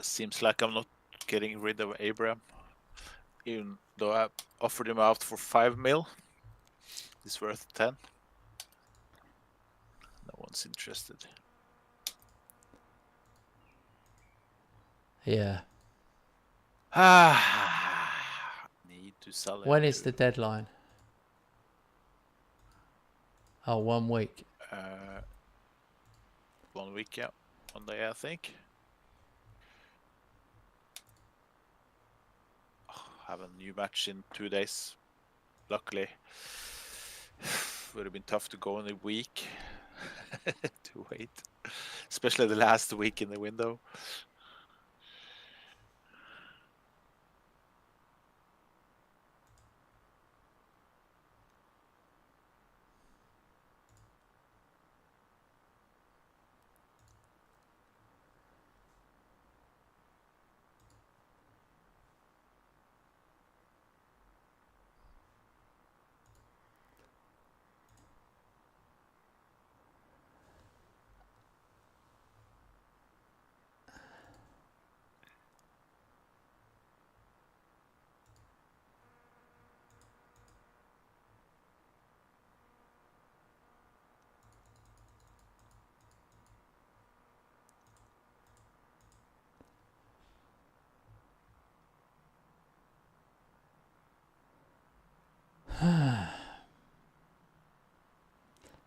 Seems like I'm not getting rid of Abraham, even though I offered him out for 5 mil. He's worth 10. No one's interested. Yeah. Need to sell him. When is the deadline? Oh, 1 week. 1 week, yeah. 1 day, I think. Have a new match in 2 days. Luckily, would have been tough to go in a week to wait, especially the last week in the window.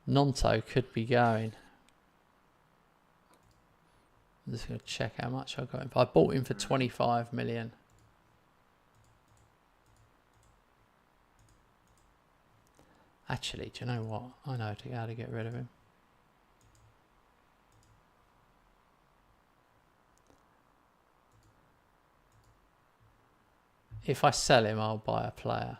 Nonto could be going. I'm just going to check how much I got him. I bought him for 25 million. Actually, do you know what? I know how to get rid of him. If I sell him, I'll buy a player.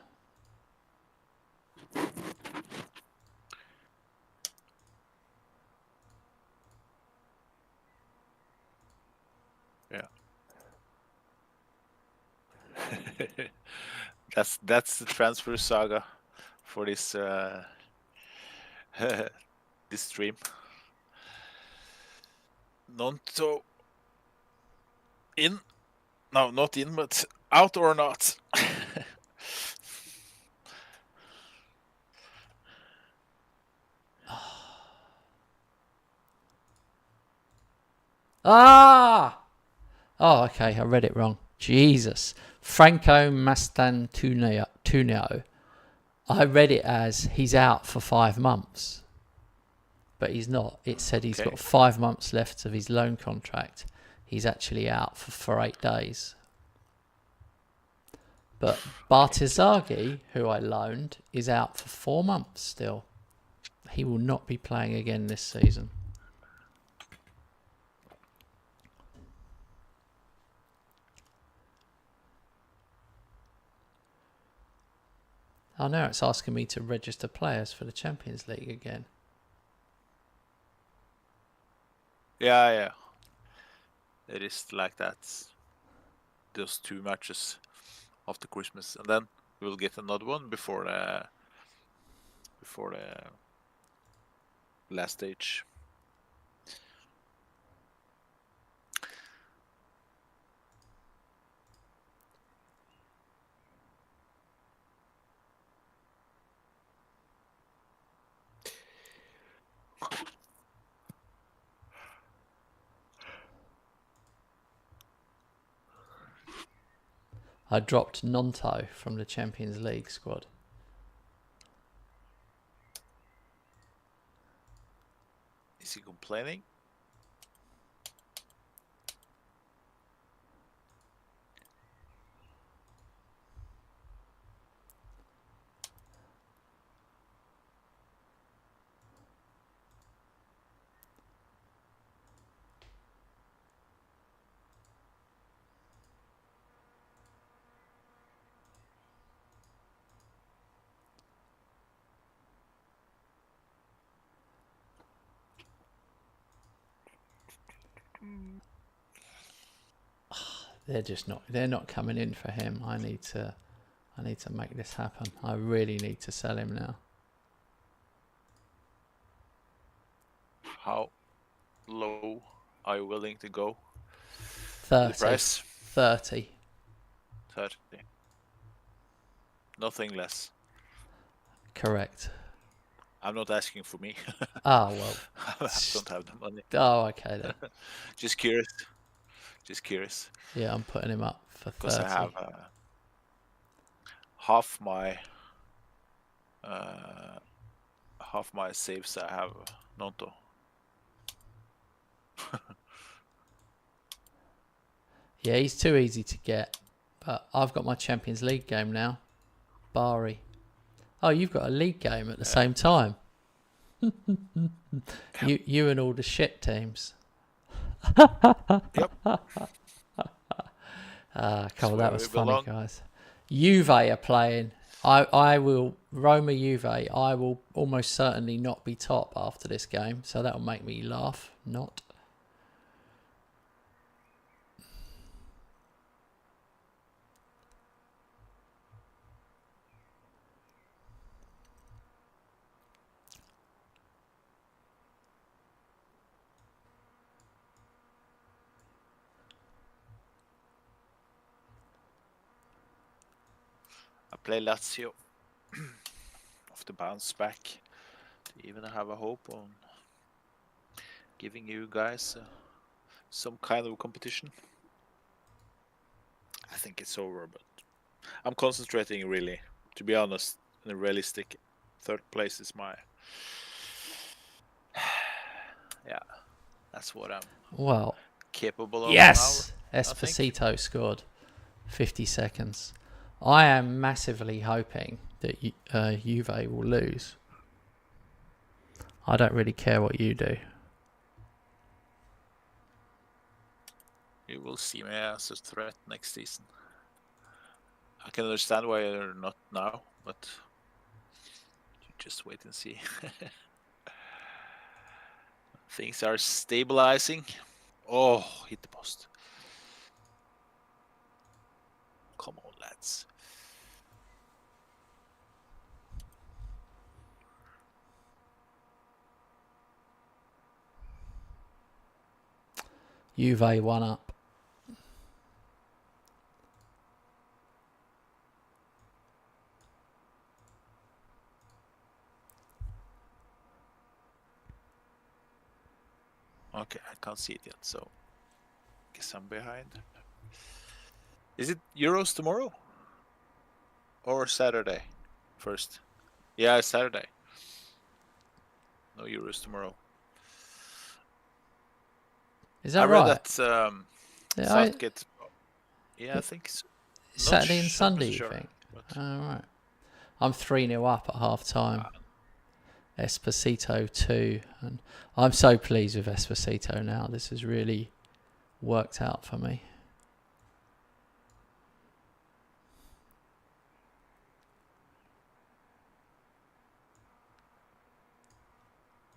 Yeah. That's the transfer saga for this this stream. Nonto in? No, not in, but out or not? Ah! Oh, okay, I read it wrong. Jesus. Franco Mastantuono. I read it as he's out for 5 months. But he's not. It said he's got 5 months left of his loan contract. He's actually out for 8 days. But Bartizagi, who I loaned, is out for 4 months still. He will not be playing again this season. Oh, now it's asking me to register players for the Champions League again. Yeah. It is like that. Those 2 matches after Christmas, and then we'll get another one before the last stage. I dropped Nonto from the Champions League squad. Is he complaining? They're not coming in for him. I need to make this happen. I really need to sell him now. How low are you willing to go? 30. The price? 30. 30. Nothing less. Correct. I'm not asking for me. Oh, well. I don't have the money. Oh, okay then. Just curious. Yeah, I'm putting him up for 30. Because I have half my saves. I have Nonto. Yeah, he's too easy to get. But I've got my Champions League game now. Bari. Oh, you've got a league game at the same time. You and all the shit teams. Yep. Come on, that was funny, guys. Juve are playing. I will Roma Juve. I will almost certainly not be top after this game, so that will make me laugh. Not. I play Lazio of the bounce back to even have a hope on giving you guys some kind of competition. I think it's over, but I'm concentrating really, to be honest, in a realistic 3rd place is my that's what I'm capable of. Yes, now, Esposito scored 50 seconds. I am massively hoping that Juve will lose. I don't really care what you do. You will see me as a threat next season. I can understand why you're not now, but you just wait and see. Things are stabilizing. Oh, hit the post. Come on, lads. Juve 1 up. Okay, I can't see it yet, so guess I'm behind. Is it Euros tomorrow? Or Saturday first? Yeah, it's Saturday. No Euros tomorrow. Is that I read right? that Yeah, Southgate. Yeah, I think so. Saturday and Sunday, you sure, think? but All right. I'm 3-0 up at half time. Esposito 2. And I'm so pleased with Esposito now. This has really worked out for me.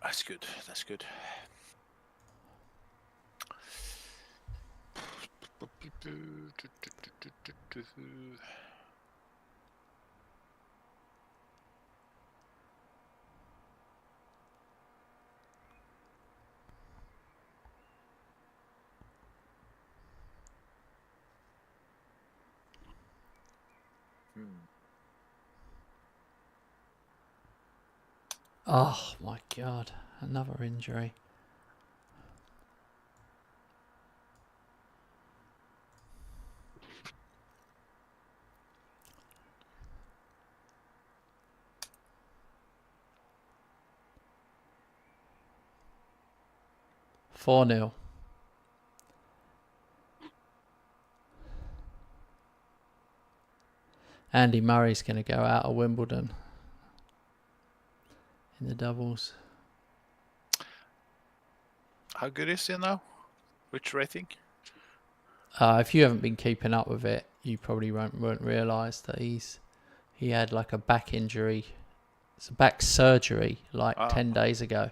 That's good. That's good. Oh my God. Another injury. Four 0. Andy Murray's going to go out of Wimbledon in the doubles. How good is he now? Which rating? If you haven't been keeping up with it, you probably won't realise that he had like a back injury. It's a back surgery like 10 days ago.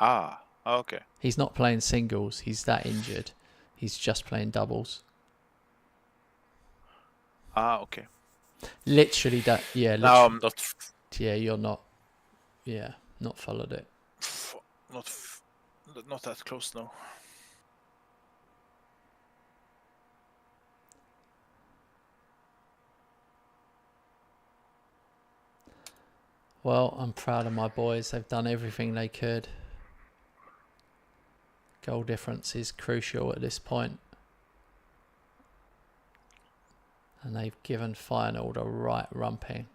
Okay. He's not playing singles. He's that injured. He's just playing doubles. Okay. Literally that. Yeah. Literally, now I'm not. Yeah, you're not. Yeah, not followed it. Not that close, no. Well, I'm proud of my boys. They've done everything they could. Goal difference is crucial at this point. And they've given Final the right rumping.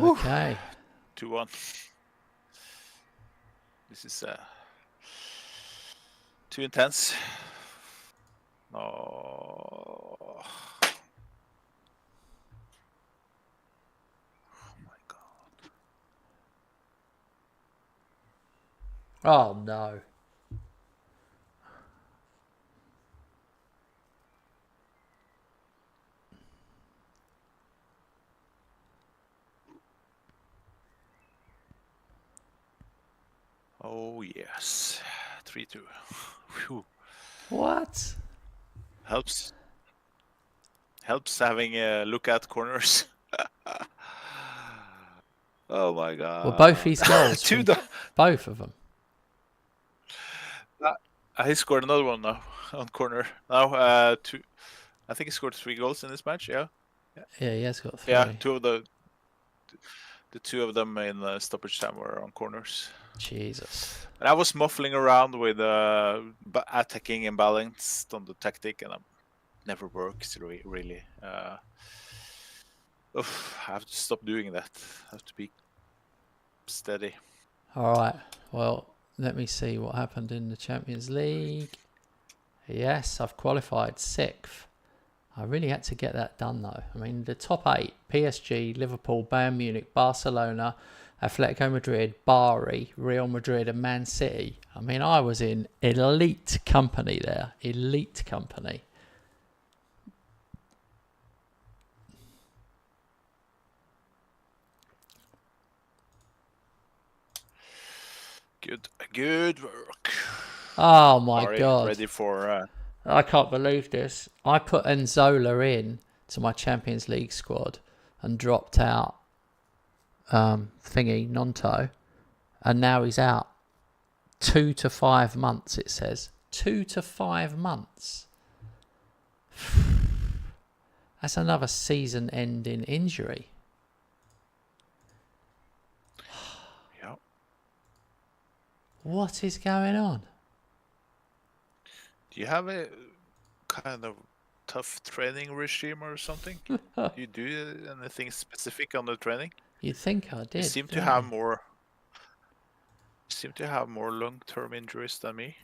Okay. 2-1. This is too intense. Oh my God. Oh no. Oh yes. 3-2. Whew. What? Helps having a look at corners. Oh my God. Well, both his goals. Both of them. He scored another one now on corner. Now, two. I think he scored 3 goals in this match. Yeah. Yeah, he has got 3. Yeah, the 2 of them in stoppage time were on corners. Jesus. And I was muffling around with attacking imbalanced on the tactic, and it never works really. I have to stop doing that. I have to be steady. All right. Well, let me see what happened in the Champions League. Yes, I've qualified 6th. I really had to get that done though. I mean, the top 8, PSG, Liverpool, Bayern Munich, Barcelona, Atletico Madrid, Bari, Real Madrid and Man City. I mean, I was in elite company there. Elite company. Good work. Oh my Bari God. ready for... I can't believe this. I put Enzola in to my Champions League squad and dropped out Nonto, and now he's out 2 to 5 months, it says. 2 to 5 months. That's another season-ending injury. Yeah. What is going on? Do you have a kind of tough training regime or something? Do you do anything specific on the training? You'd think I did. You seem to have more. You seem to have more long-term injuries than me.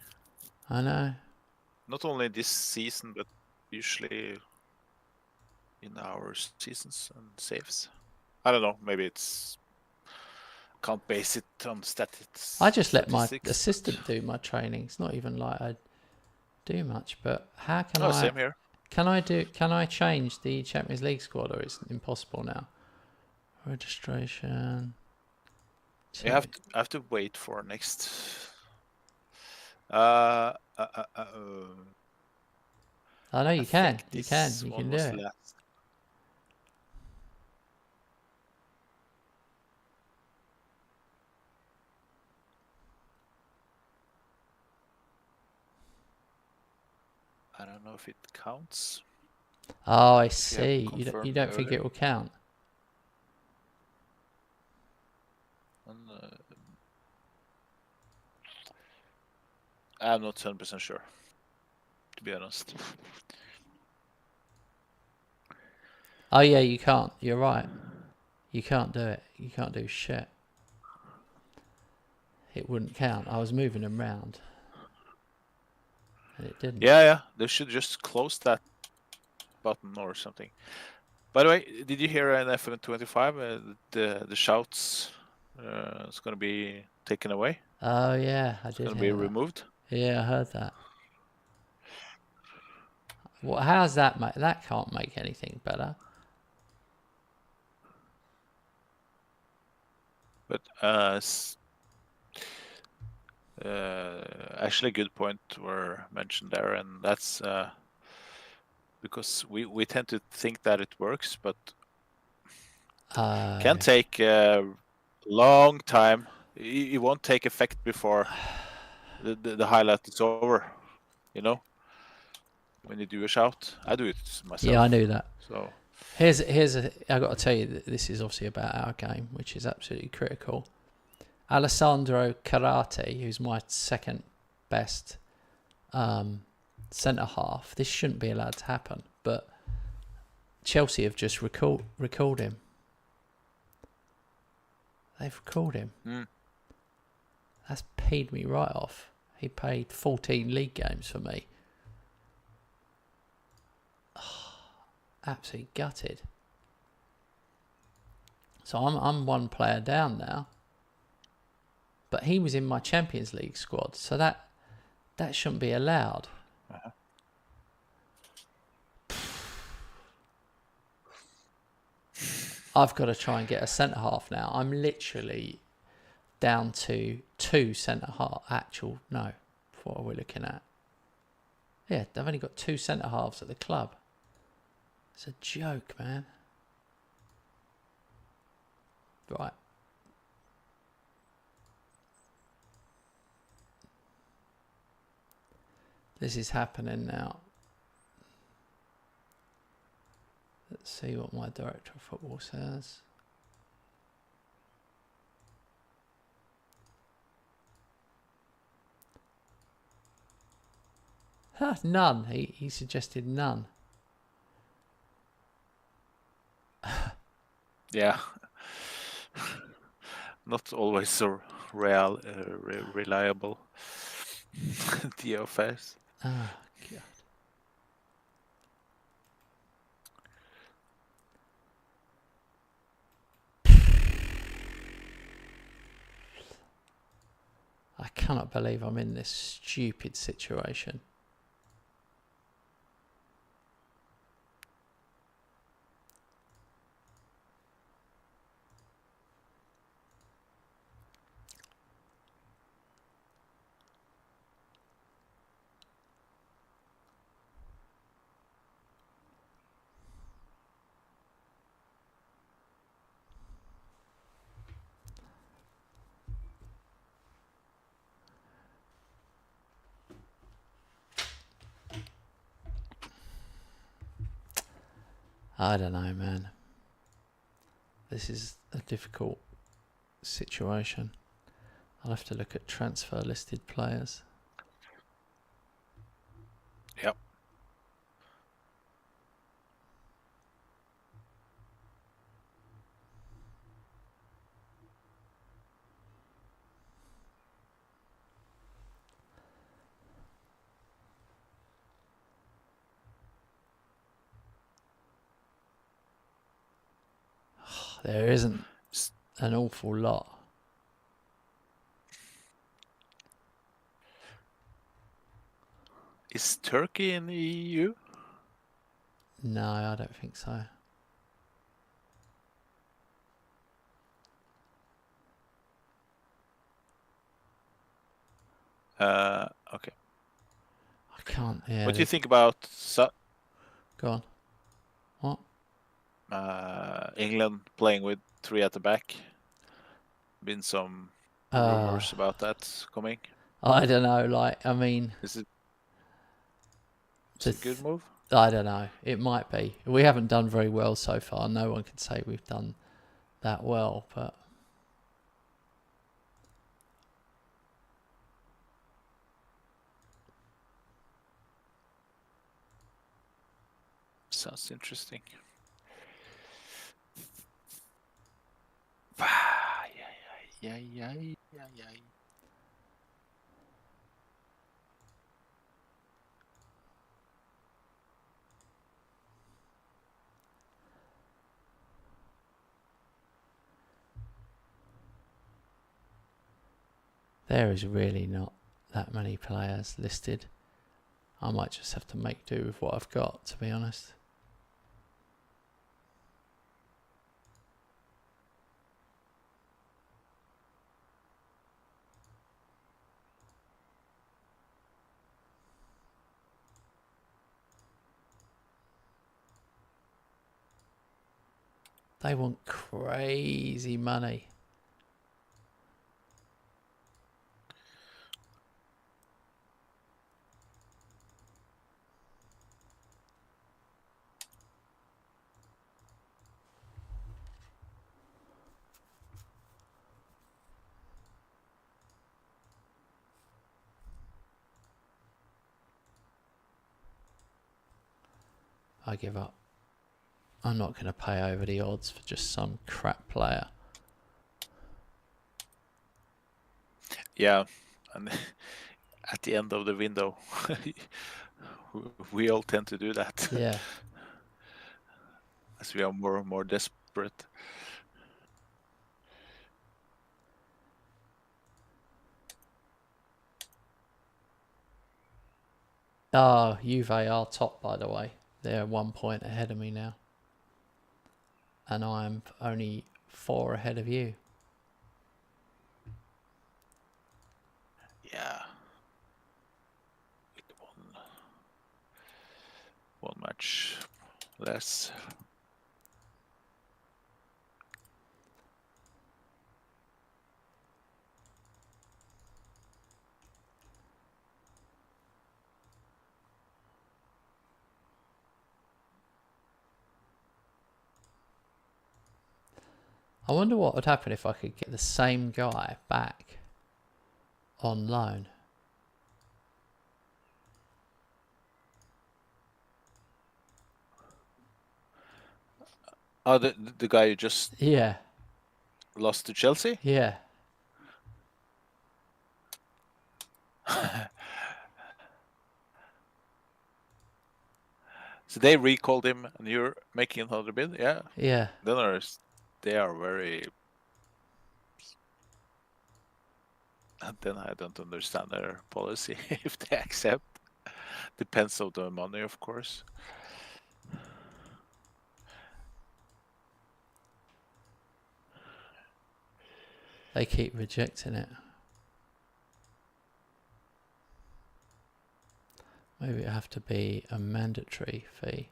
I know. Not only this season, but usually in our seasons and saves. I don't know. Maybe it's can't base it on statistics. I just let my assistant do my training. It's not even like I do much. But how can I? Same here. Can I change the Champions League squad, or it's impossible now? Registration. You have to wait for next. I know you can. You this can. You one can do was it. last. I don't know if it counts. Oh, I see. You confirmed don't think earlier. it will count? I'm not 100% sure, to be honest. Oh yeah, you can't. You're right. You can't do it. You can't do shit. It wouldn't count. I was moving them round, and it didn't. Yeah. They should just close that button or something. By the way, did you hear in FM25 the shouts? It's going to be taken away. Oh yeah, I did. It's going to be removed. Yeah, I heard that. Well, how's that, mate? That can't make anything better. But actually, a good point were mentioned there, and that's because we tend to think that it works, but can take a long time. It won't take effect before the highlight is over. You know, when you do a shout, I do it myself. Yeah, I knew that. So here's I got to tell you that this is obviously about our game, which is absolutely critical. Alessandro Karate, who's my second best centre half. This shouldn't be allowed to happen, but Chelsea have just recalled him. They've recalled him. That's paid me right off. He played 14 league games for me. Oh, absolutely gutted. So I'm one player down now. But he was in my Champions League squad, so that shouldn't be allowed. I've got to try and get a centre half now. I'm literally down to 2 centre half. What are we looking at? Yeah, they've only got 2 centre halves at the club. It's a joke, man. Right. This is happening now. Let's see what my director of football says. None. He suggested none. yeah, not always so reliable. The affairs. Oh, God. I cannot believe I'm in this stupid situation. I don't know, man. This is a difficult situation. I'll have to look at transfer listed players. Yep. There isn't an awful lot. Is Turkey in the EU? No, I don't think so. Okay. I can't. Yeah. What do you think about Go on. What? England playing with 3 at the back? Been some rumors about that coming. I don't know. Like, I mean, Is it a good move? I don't know. It might be. We haven't done very well so far. No one can say we've done that well, but sounds interesting. there is really not that many players listed. I might just have to make do with what I've got, to be honest. They want crazy money. I give up. I'm not going to pay over the odds for just some crap player. Yeah, and at the end of the window, we all tend to do that. Yeah. As we are more and more desperate. Oh, Juve are top, by the way. They're 1 point ahead of me now. And I'm only 4 ahead of you. Yeah. With one match less. I wonder what would happen if I could get the same guy back on loan. Oh, the guy you just lost to Chelsea? Yeah. So they recalled him and you're making another bid? Yeah. Yeah. Then they are very... then I don't understand their policy if they accept. Depends on the money, of course. They keep rejecting it. Maybe it have to be a mandatory fee.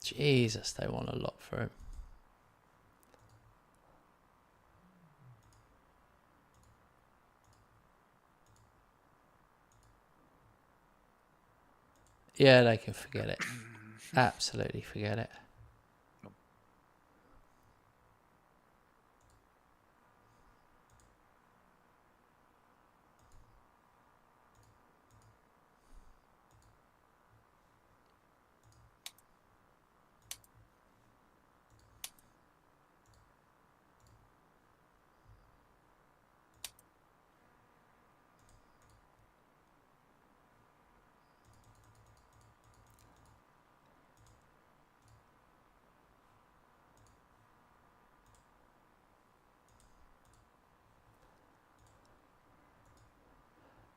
Jesus, they want a lot for him. Yeah, they can forget it. Absolutely forget it.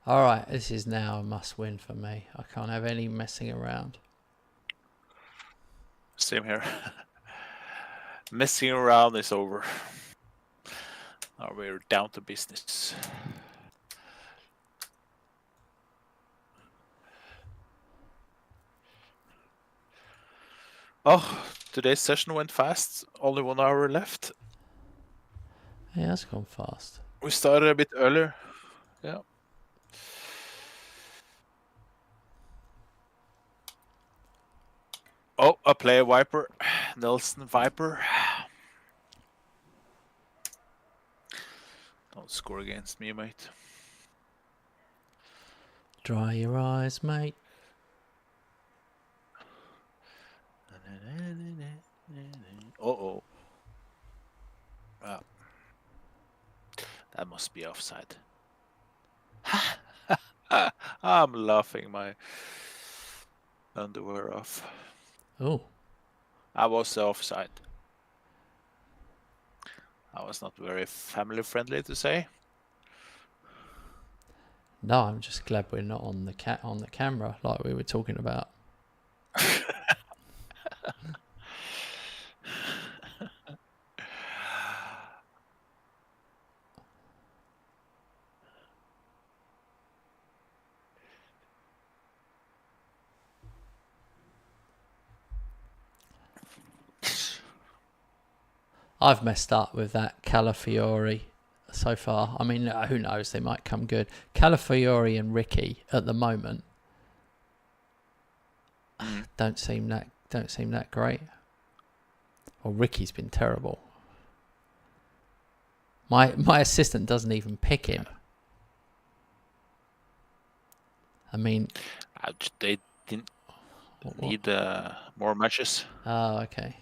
Alright, this is now a must win for me. I can't have any messing around. Same here. Messing around is over. Now we're down to business. Oh, today's session went fast. Only 1 hour left. Yeah, that's gone fast. We started a bit earlier. Yeah. Oh, a player Viper. Nelson Viper. Don't score against me, mate. Dry your eyes, mate. Uh-oh. That must be offside. I'm laughing my underwear off. Oh. I was offside. I was not very family friendly to say. No, I'm just glad we're not on the camera like we were talking about. I've messed up with that Calafiori so far. I mean, who knows? They might come good. Calafiori and Ricky at the moment don't seem that great. Well, Ricky's been terrible. My assistant doesn't even pick him. I mean, they didn't need more matches. Oh, okay.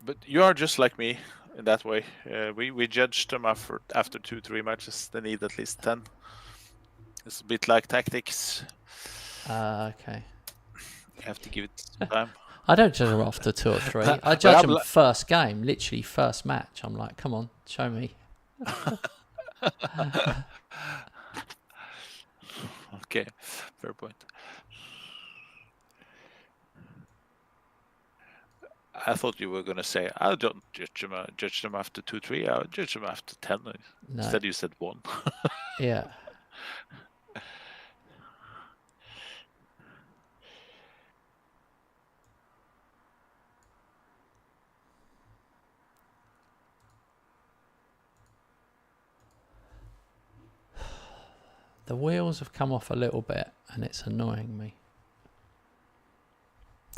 But you are just like me in that way. We judge them after 2-3 matches. They need at least 10. It's a bit like tactics. Okay. You have to give it some time. I don't judge them after 2 or 3. I judge them first game, literally first match. I'm like, come on, show me. Okay, fair point. I thought you were going to say, I don't judge them after 2-3. I'll judge them after 10. No. Instead, you said 1. Yeah. The wheels have come off a little bit and it's annoying me.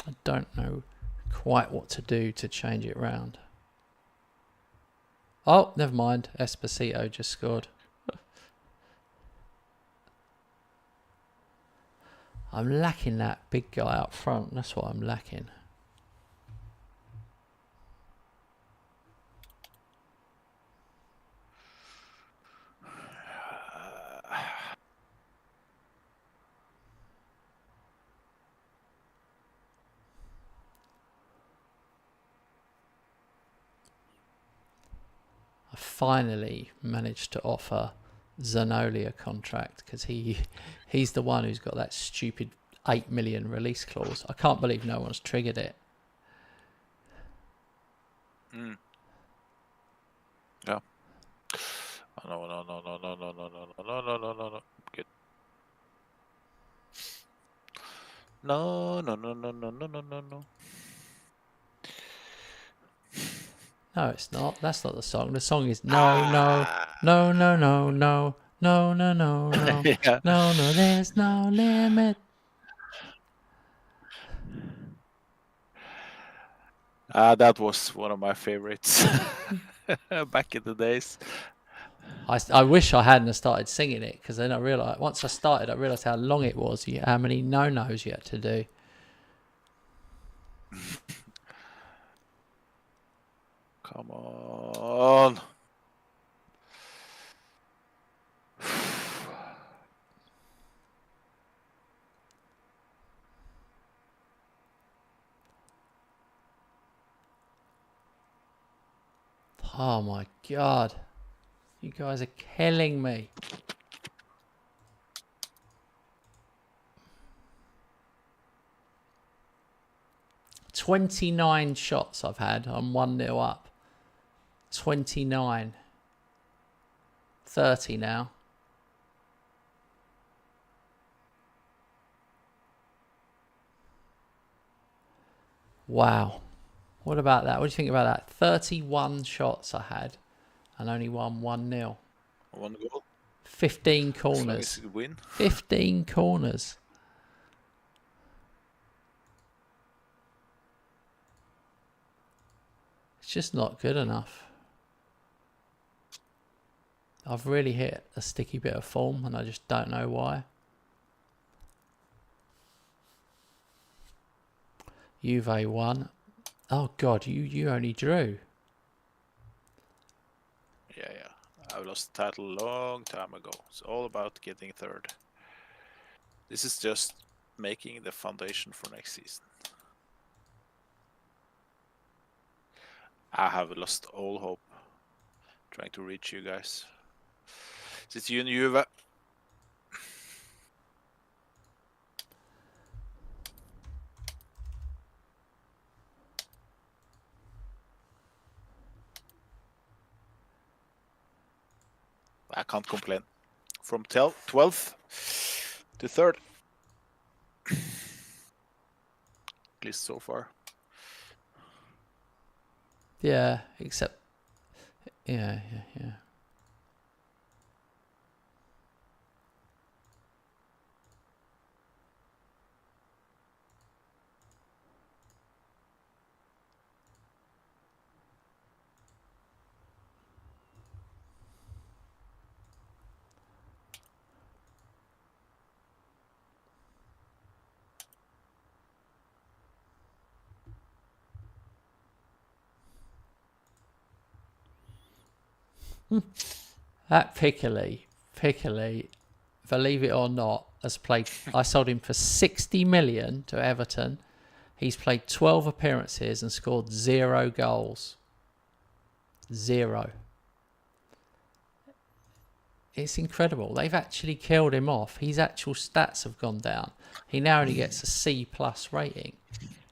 I don't know quite what to do to change it round. Oh, never mind. Esposito just scored. I'm lacking that big guy up front. That's what I'm lacking. finally managed to offer Zanoli a contract, because he's the one who's got that stupid 8 million release clause. I can't believe no one's triggered it. Yeah. No. Good. No. No, it's not. That's not the song. The song is no. Yeah. No, there's no limit. That was one of my favorites back in the days. I wish I hadn't started singing it, because then once I started, I realised how long it was, how many no-nos you had to do. Come on. Oh my God. You guys are killing me. "29 shots I've had. I'm 1-0 up. 29. 30 now. Wow. What about that? What do you think about that? 31 shots I had and only won 1-0. 1 goal. 15 As long as corners. you win. 15 corners. It's just not good enough. I've really hit a sticky bit of form and I just don't know why. Juve won. Oh God, you only drew. Yeah. I lost the title a long time ago. It's all about getting third. This is just making the foundation for next season. I have lost all hope trying to reach you guys. It's you and Juve. I can't complain. From 12th to 3rd. At least so far. Yeah, except... Yeah. That Piccoli, believe it or not, has played... I sold him for 60 million to Everton. He's played 12 appearances and scored 0 goals. 0. It's incredible. They've actually killed him off. His actual stats have gone down. He now only gets a C+ rating.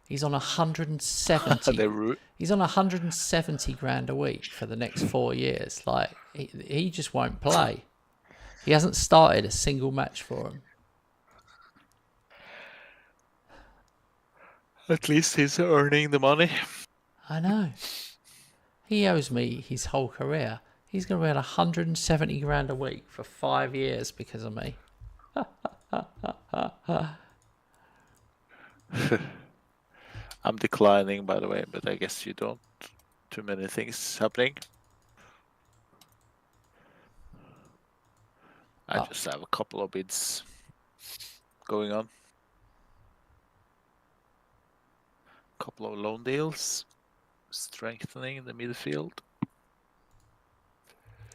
He's on 170. He's on 170 grand a week for the next 4 years. Like, he just won't play. He hasn't started a single match for him. At least he's earning the money. I know. He owes me his whole career. He's going to be on 170 grand a week for 5 years because of me. I'm declining, by the way, but I guess you don't. Too many things happening. I just have a couple of bids going on. Couple of loan deals. Strengthening the midfield.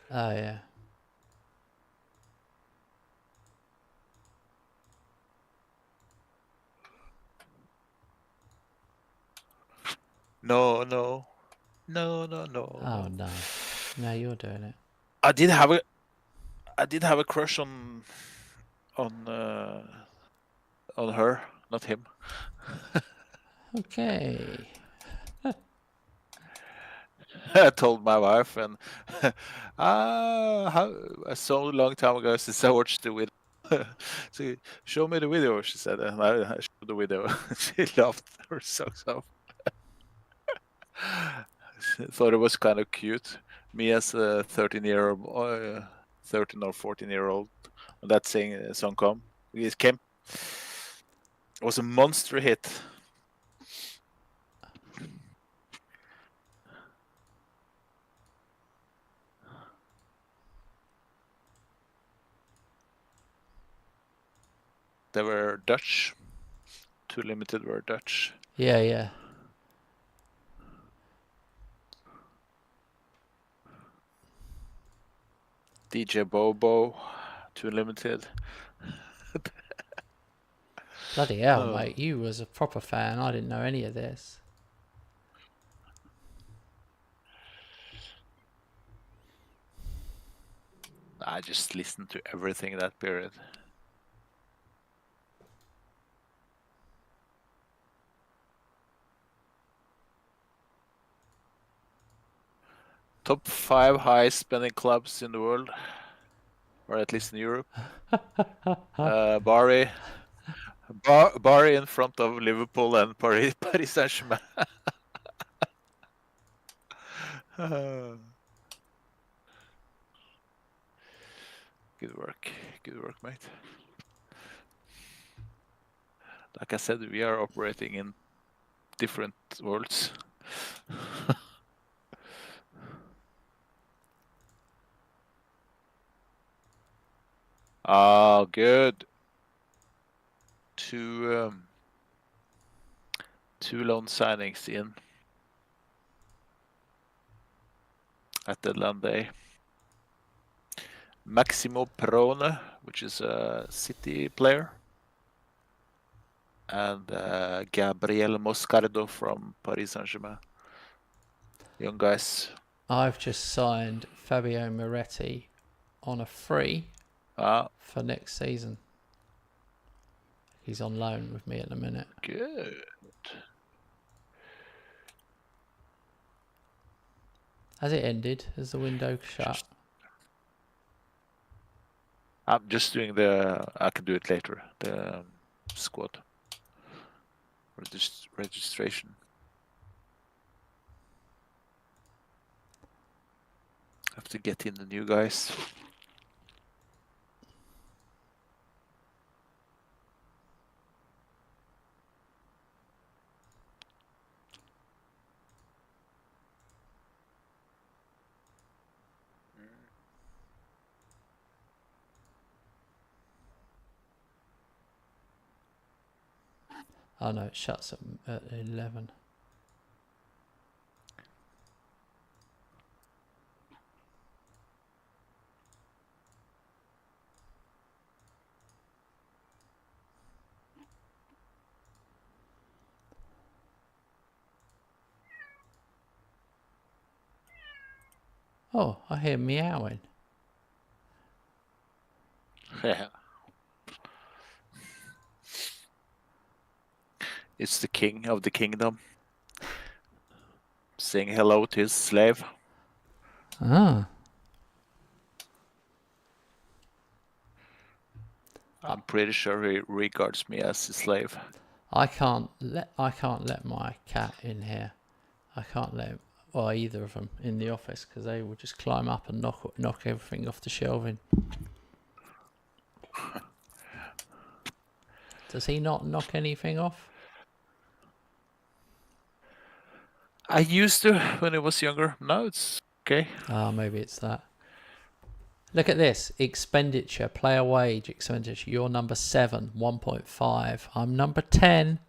Oh, yeah. No. Oh, no. Now you're doing it. I did have a crush on her, not him. Okay. I told my wife, and so long time ago since I watched the video. So show me the video, she said, and I showed the video. She laughed her socks off. She thought it was kind of cute. Me as a 13 or 14-year-old, when that song came. It was a monster hit. They were Dutch. Too Limited were Dutch. Yeah. DJ Bobo, Too Limited. Bloody hell, mate. You was a proper fan. I didn't know any of this. I just listened to everything that period. Top 5 highest spending clubs in the world, or at least in Europe. Bari in front of Liverpool and Paris Saint-Germain. Good work, mate. Like I said, we are operating in different worlds. Oh, good. Two loan signings in at deadline day. Maximo Perone, which is a City player, and Gabriel Moscardo from Paris Saint-Germain. Young guys. I've just signed Fabio Moretti on a free for next season. He's on loan with me at the minute. Good. Has it ended? Has the window shut? I'm just doing I can do it later. The squad registration. Have to get in the new guys. Oh no, it shuts at 11. Oh, I hear meowing. Yeah. It's the king of the kingdom saying hello to his slave. Ah. I'm pretty sure he regards me as his slave. I can't let my cat in here. I can't let either of them in the office because they will just climb up and knock everything off the shelving. Does he not knock anything off? I used to when I was younger. Now it's okay. Maybe it's that. Look at this. Expenditure, player wage expenditure. You're number 7, 1.5. I'm number 10.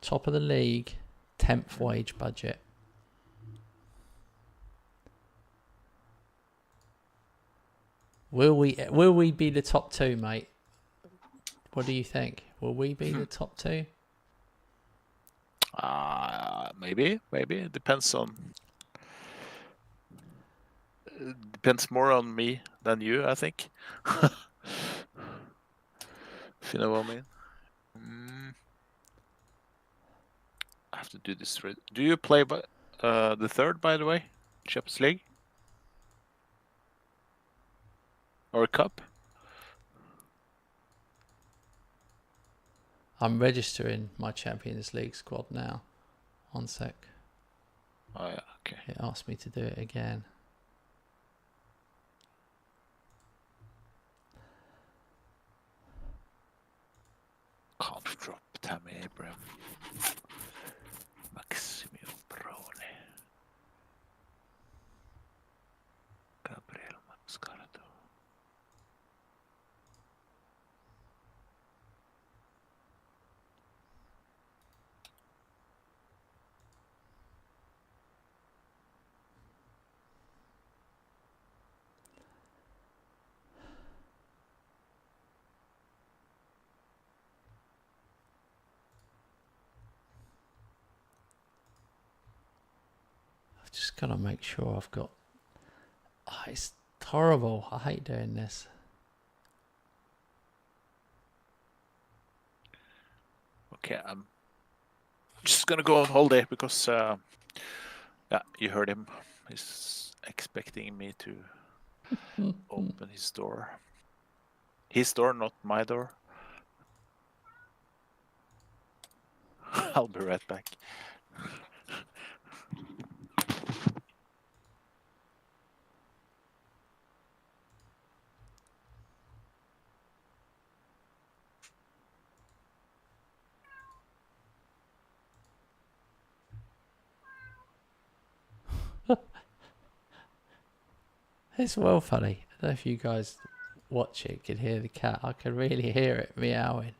Top of the league. 10th wage budget. Will we be the top 2, mate? What do you think? Will we be the top 2? Maybe. It depends on. depends more on me than you, I think. If you know what I mean. I have to do this. Do you play the third, by the way? Champions League? Or Cup? I'm registering my Champions League squad now. 1 sec. Oh, yeah, okay. It asked me to do it again. Can't drop Tammy Abraham. Maximilian Brony. Gabriel Mascarado. I've just got to make sure I've got... Oh, it's horrible. I hate doing this. Okay, I'm just gonna go on holiday because, yeah, you heard him. He's expecting me to open his door. His door, not my door. I'll be right back. It's well funny. I don't know if you guys watch it, could hear the cat. I could really hear it meowing.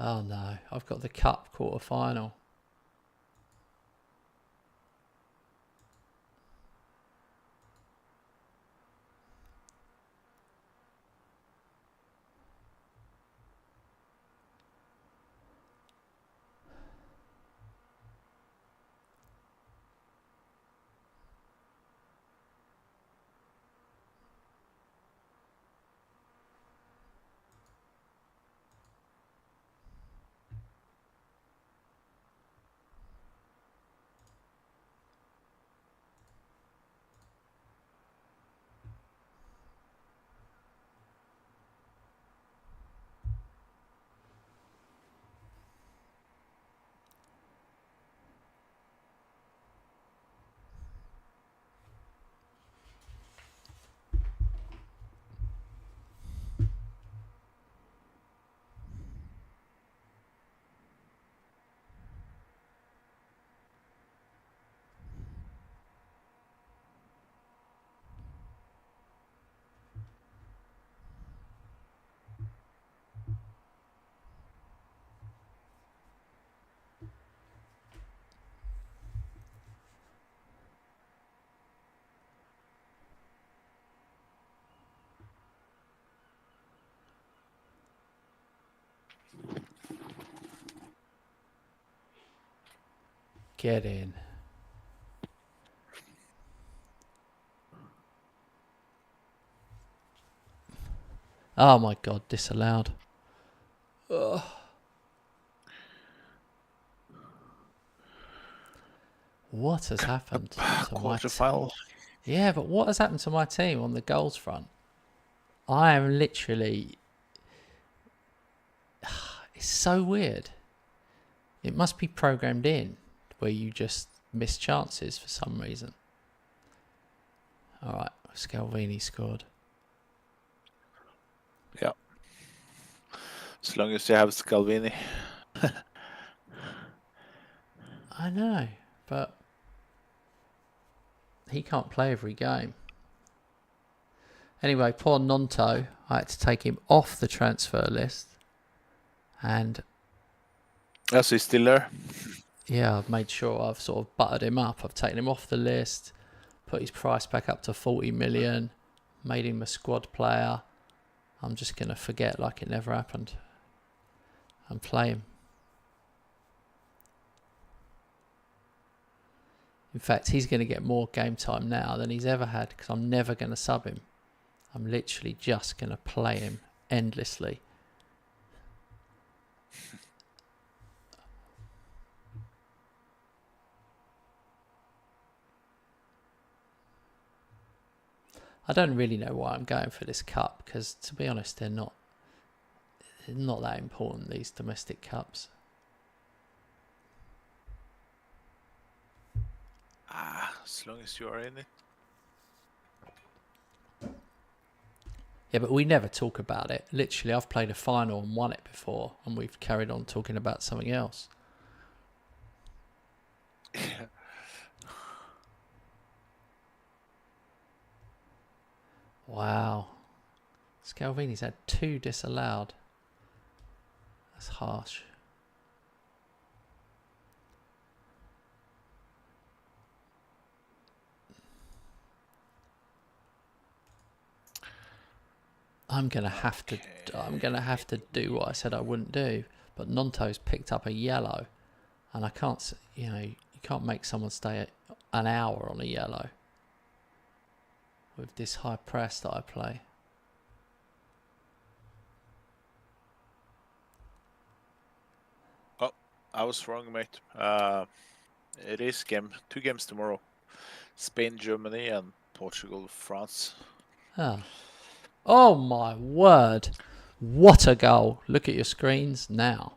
Oh no, I've got the cup quarter final. Get in. Oh my god, disallowed. Ugh. What has happened to my Quarterfinal. Yeah, but what has happened to my team on the goals front? I am literally... It's so weird. It must be programmed in where you just miss chances for some reason. Alright, Scalvini scored. Yeah. As long as you have Scalvini. I know, but he can't play every game. Anyway, poor Nonto, I had to take him off the transfer list. And So he's still there? yeah, I've made sure I've sort of buttered him up. I've taken him off the list, put his price back up to 40 million, made him a squad player. I'm just going to forget like it never happened and play him. In fact, he's going to get more game time now than he's ever had because I'm never going to sub him. I'm literally just going to play him endlessly. I don't really know why I'm going for this cup because, to be honest, they're not that important, these domestic cups. As long as you are in it. Yeah, but we never talk about it. Literally, I've played a final and won it before, and we've carried on talking about something else. Wow. Scalvini's had 2 disallowed. That's harsh. I'm gonna have to do what I said I wouldn't do. But Nonto's picked up a yellow, and I can't. You can't make someone stay an hour on a yellow with this high press that I play. Oh, I was wrong, mate. It is 2 games tomorrow. Spain, Germany, and Portugal, France. Oh my word. What a goal. Look at your screens now.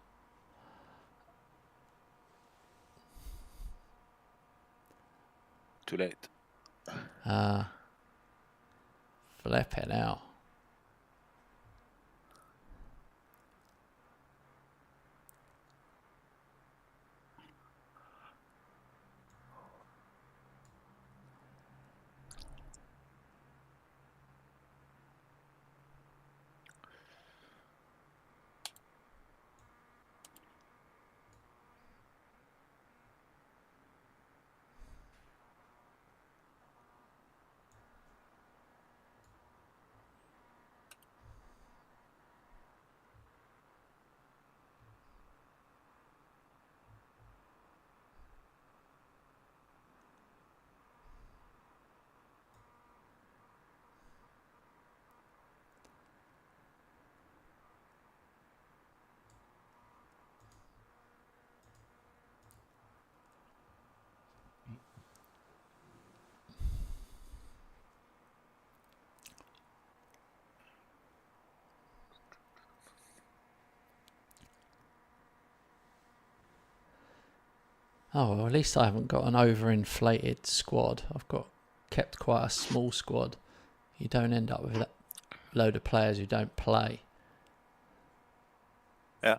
Too late. Flipping out. Oh, well, at least I haven't got an overinflated squad. I've kept quite a small squad. You don't end up with that load of players who don't play. Yeah.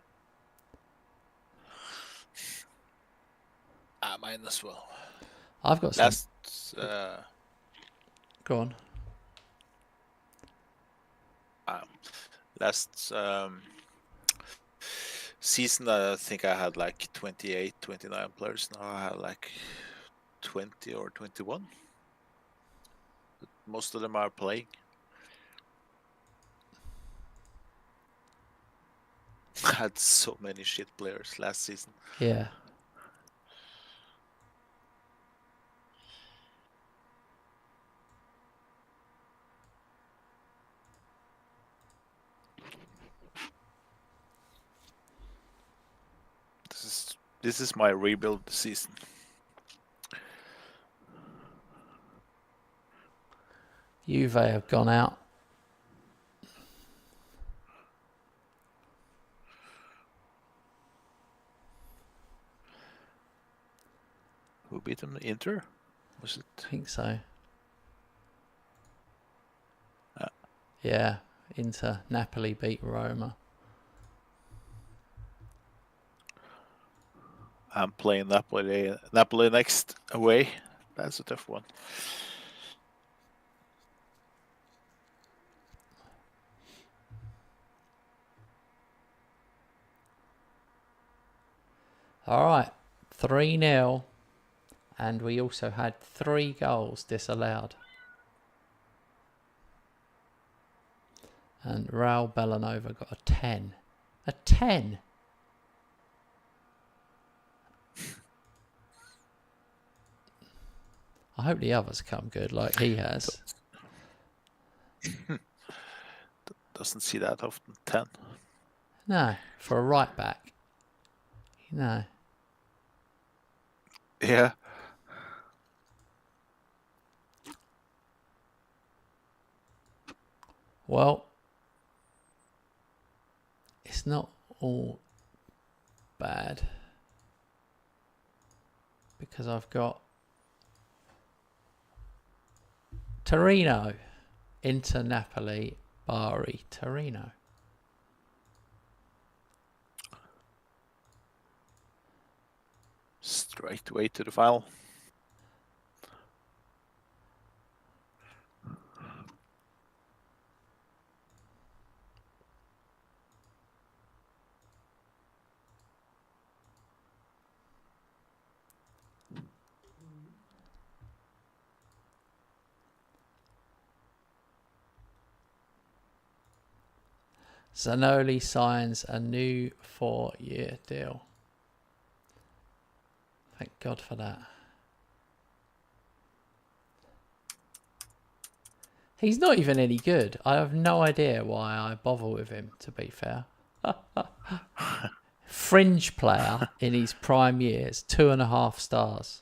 Mine as well. I've got some. Go on. Last season, I think I had like 28, 29 players. Now I have like 20 or 21. But most of them are playing. I had so many shit players last season. Yeah. This is my rebuild season. Juve have gone out. Who beat them? Inter? Was it? I think so. Ah. Yeah, Inter. Napoli beat Roma. I'm playing Napoli next away. That's a tough one. All right, 3-0. And we also had 3 goals disallowed. And Raul Bellanova got a 10. A 10? I hope the others come good like he has. Doesn't see that often. 10. No, for a right back. No. Yeah. Well, it's not all bad. Because I've got Torino, Inter Napoli, Bari, Torino. Straight away to the final. Zanoli signs a new 4-year deal. Thank God for that. He's not even any good. I have no idea why I bother with him, to be fair. Fringe player in his prime years, 2.5 stars.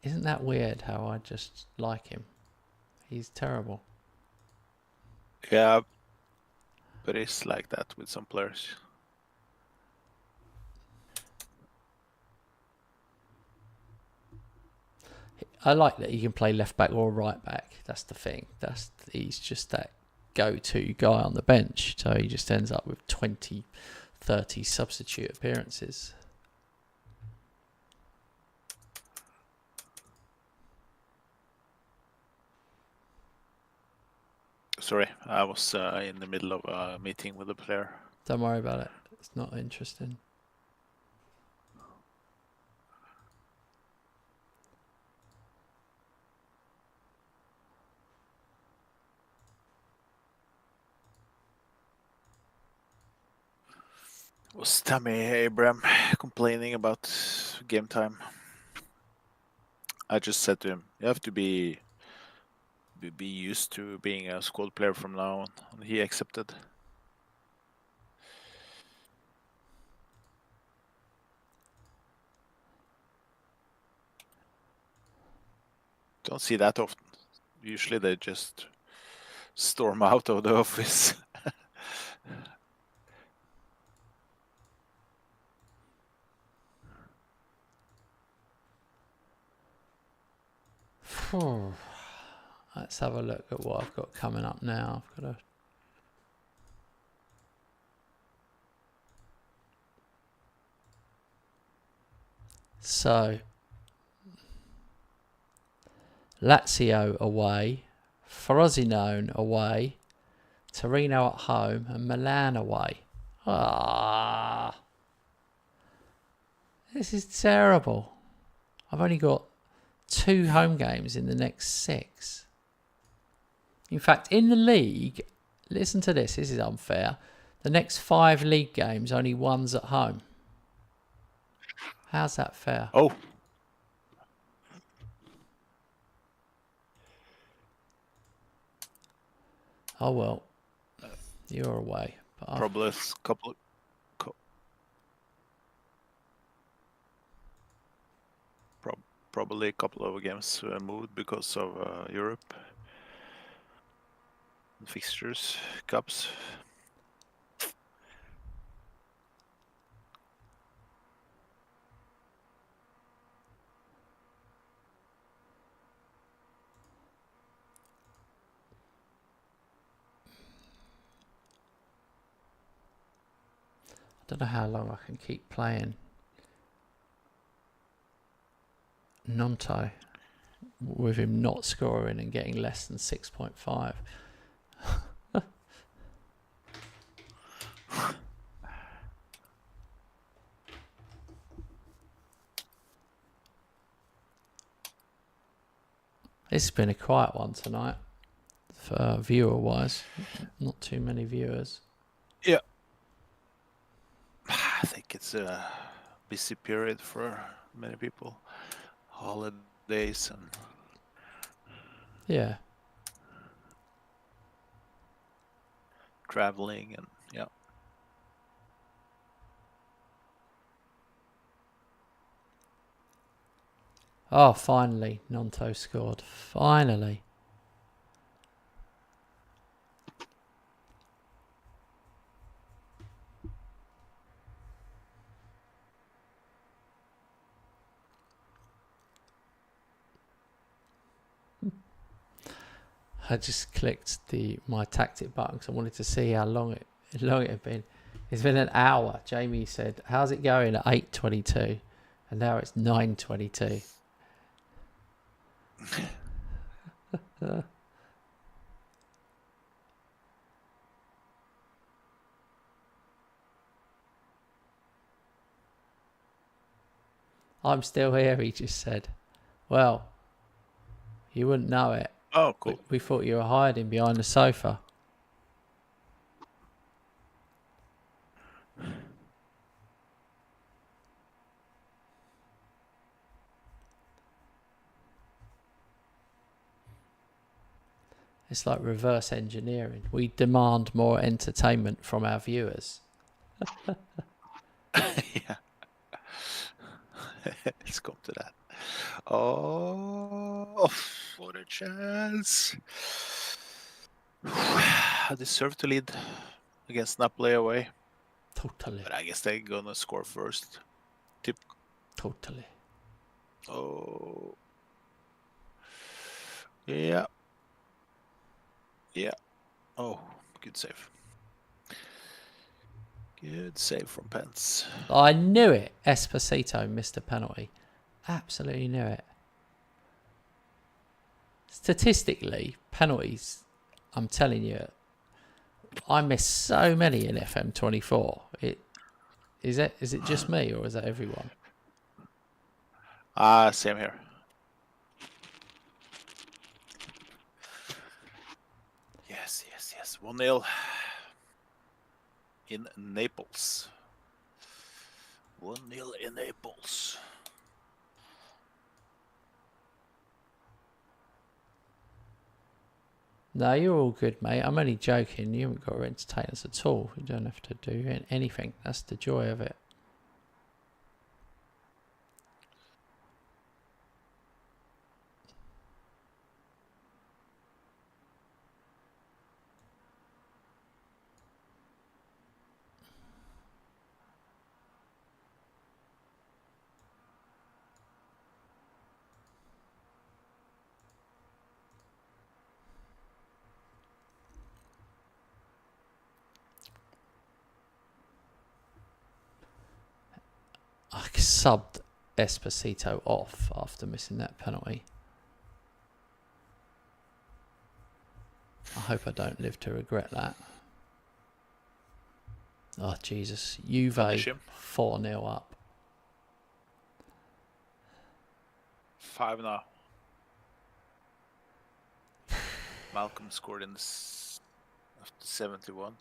Isn't that weird how I just like him? He's terrible. Yeah, but it's like that with some players. I like that he can play left back or right back. That's the thing. He's just that go-to guy on the bench. So he just ends up with 20, 30 substitute appearances. Sorry, I was in the middle of a meeting with a player. Don't worry about it. It's not interesting. Was Tammy Abraham complaining about game time? I just said to him, you have to be used to being a squad player from now on. And he accepted. Don't see that often. Usually they just storm out of the office. Let's have a look at what I've got coming up now. I've got a So, Lazio away, Frosinone away, Torino at home, and Milan away. This is terrible. I've only got 2 home games in the next 6. In fact, in the league, listen to this. This is unfair. The next 5 league games, only 1's at home. How's that fair? Oh. Oh well, you're away. But Probably a couple of games moved because of Europe fixtures, cups. Don't know how long I can keep playing Nonto with him not scoring and getting less than 6.5. It's been a quiet one tonight, for viewer-wise. Not too many viewers. Yeah. I think it's a busy period for many people. Holidays and... Yeah. traveling and yeah. Oh, finally, Nonto scored. Finally. I just clicked my tactic button because I wanted to see how long it had been. It's been an hour. Jamie said, "How's it going?" At 8:22, and now it's 9:22. I'm still here. He just said, "Well, you wouldn't know it. Oh, cool. We thought you were hiding behind the sofa." It's like reverse engineering. We demand more entertainment from our viewers. Yeah. Let's come to that. Oh, what a chance. I deserve to lead against Napoli away. Totally. But I guess they're gonna score first. Totally. Oh. Yeah. Yeah. Oh, good save. Good save from Pence. I knew it. Esposito missed a penalty. Absolutely knew it. Statistically, penalties, I'm telling you, I miss so many in FM24. Is it just me or is that everyone? Same here. Yes. 1-0 in Naples. 1-0 in Naples. No, you're all good, mate. I'm only joking. You haven't got to entertain us at all. You don't have to do anything. That's the joy of it. I subbed Esposito off after missing that penalty. I hope I don't live to regret that. Oh, Jesus. Juve 4-0 up. 5 now. Malcolm scored in after 71.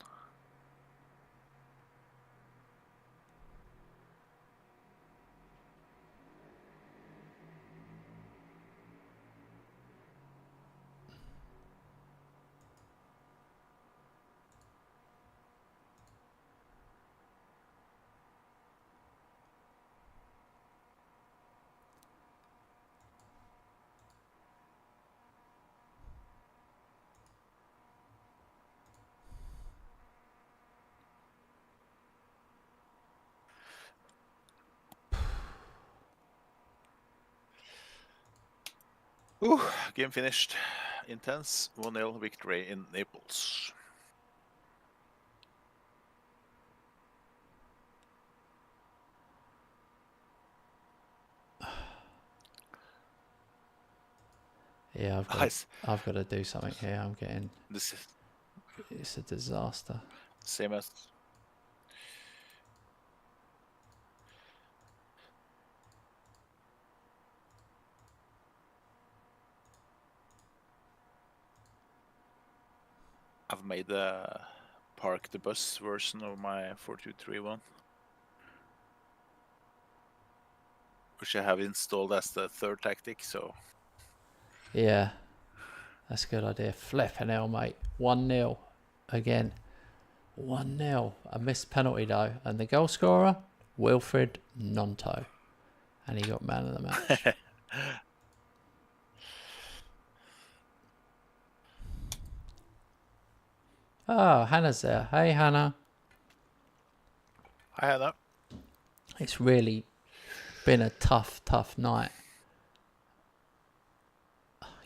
Game finished. Intense 1-0 victory in Naples. Yeah, Nice. I've got to do something here. I'm getting. This is It's a disaster. same as. I've made the park the bus version of my 4231, which I have installed as the third tactic. So Yeah, that's a good idea. Flipping hell, mate. 1-0 again. 1-0. A missed penalty though, and the goal scorer, Wilfred Nonto, and he got man of the match. Oh, Hannah's there. Hey, Hannah. I had that. It's really been a tough night.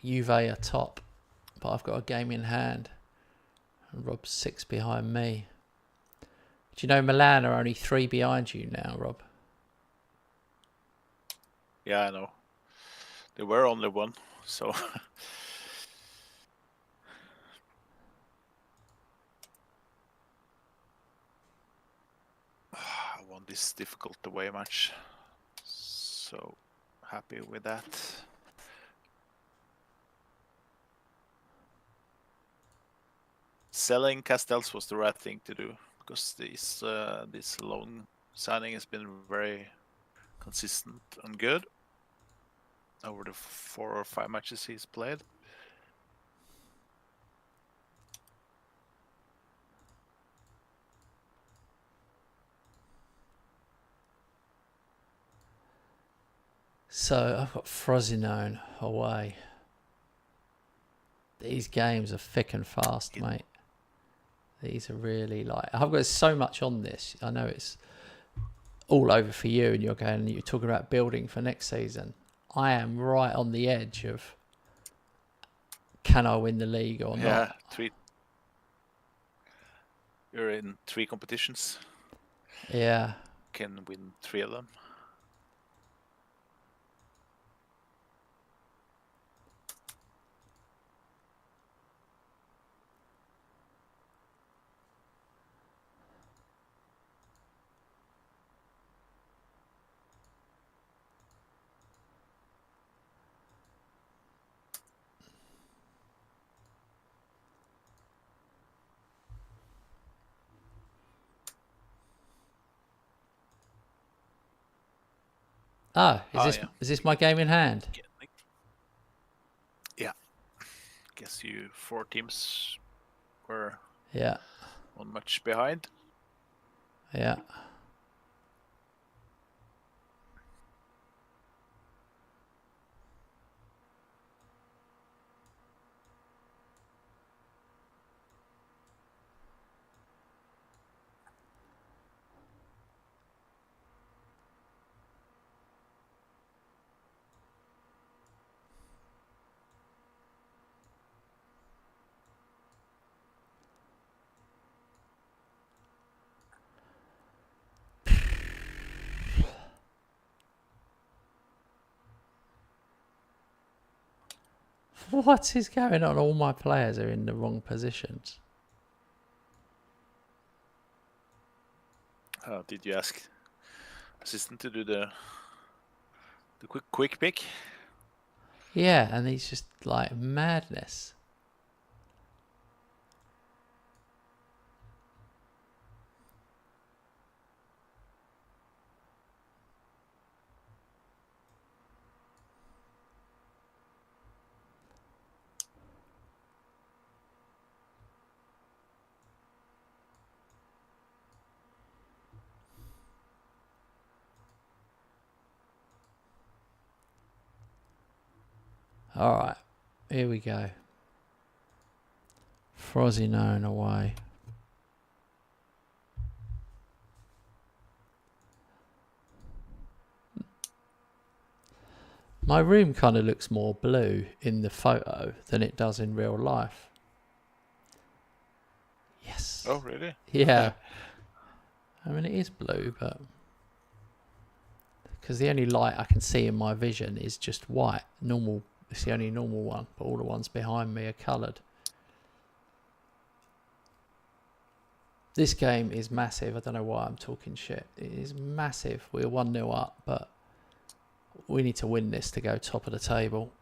Juve are top, but I've got a game in hand. And Rob's 6 behind me. Do you know Milan are only 3 behind you now, Rob? Yeah, I know. There were only one, so. I won this difficult away match. So happy with that. Selling Castells was the right thing to do because this loan signing has been very consistent and good over the 4 or 5 matches he's played. So I've got Frosinone away. These games are thick and fast, mate. These are really I've got so much on this. I know it's all over for you, and you're talking about building for next season. I am right on the edge of, can I win the league or not? Yeah, 3. You're in 3 competitions. Yeah. Can win 3 of them. Oh, is this my game in hand? Yeah. Guess you 4 teams were one match behind. Yeah. What is going on? All my players are in the wrong positions. Did you ask assistant to do the quick pick? Yeah, and he's just madness. All right, here we go. Frosinone away. My room kind of looks more blue in the photo than it does in real life. Yes. Oh, really? Yeah. I mean, it is blue, but because the only light I can see in my vision is just white, normal It's the only normal one, but all the ones behind me are coloured. This game is massive. I don't know why I'm talking shit. It is massive. We're 1-0 up, but we need to win this to go top of the table.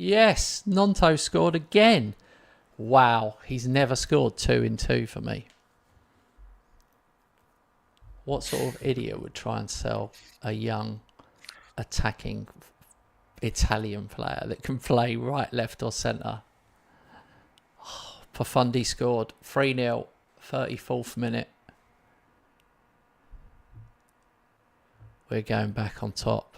Yes, Nonto scored again. Wow, he's never scored 2 in 2 for me. What sort of idiot would try and sell a young attacking Italian player that can play right, left or centre? Oh, Profundi scored 3-0, 34th minute. We're going back on top.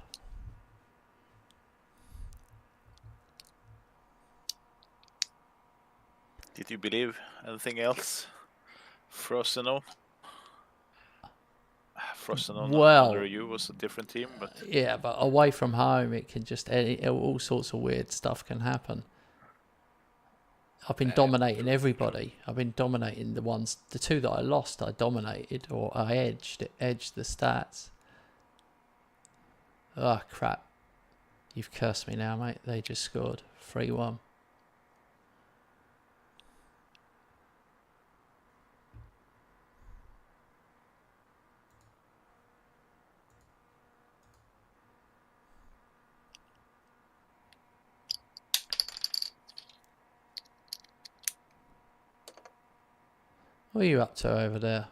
Did you believe anything else? Frosinone under you was a different team, but yeah, but away from home, it can just all sorts of weird stuff can happen. I've been dominating everybody. I've been dominating the two that I lost. I dominated or I edged the stats. Oh crap! You've cursed me now, mate. They just scored 3-1. What are you up to over there?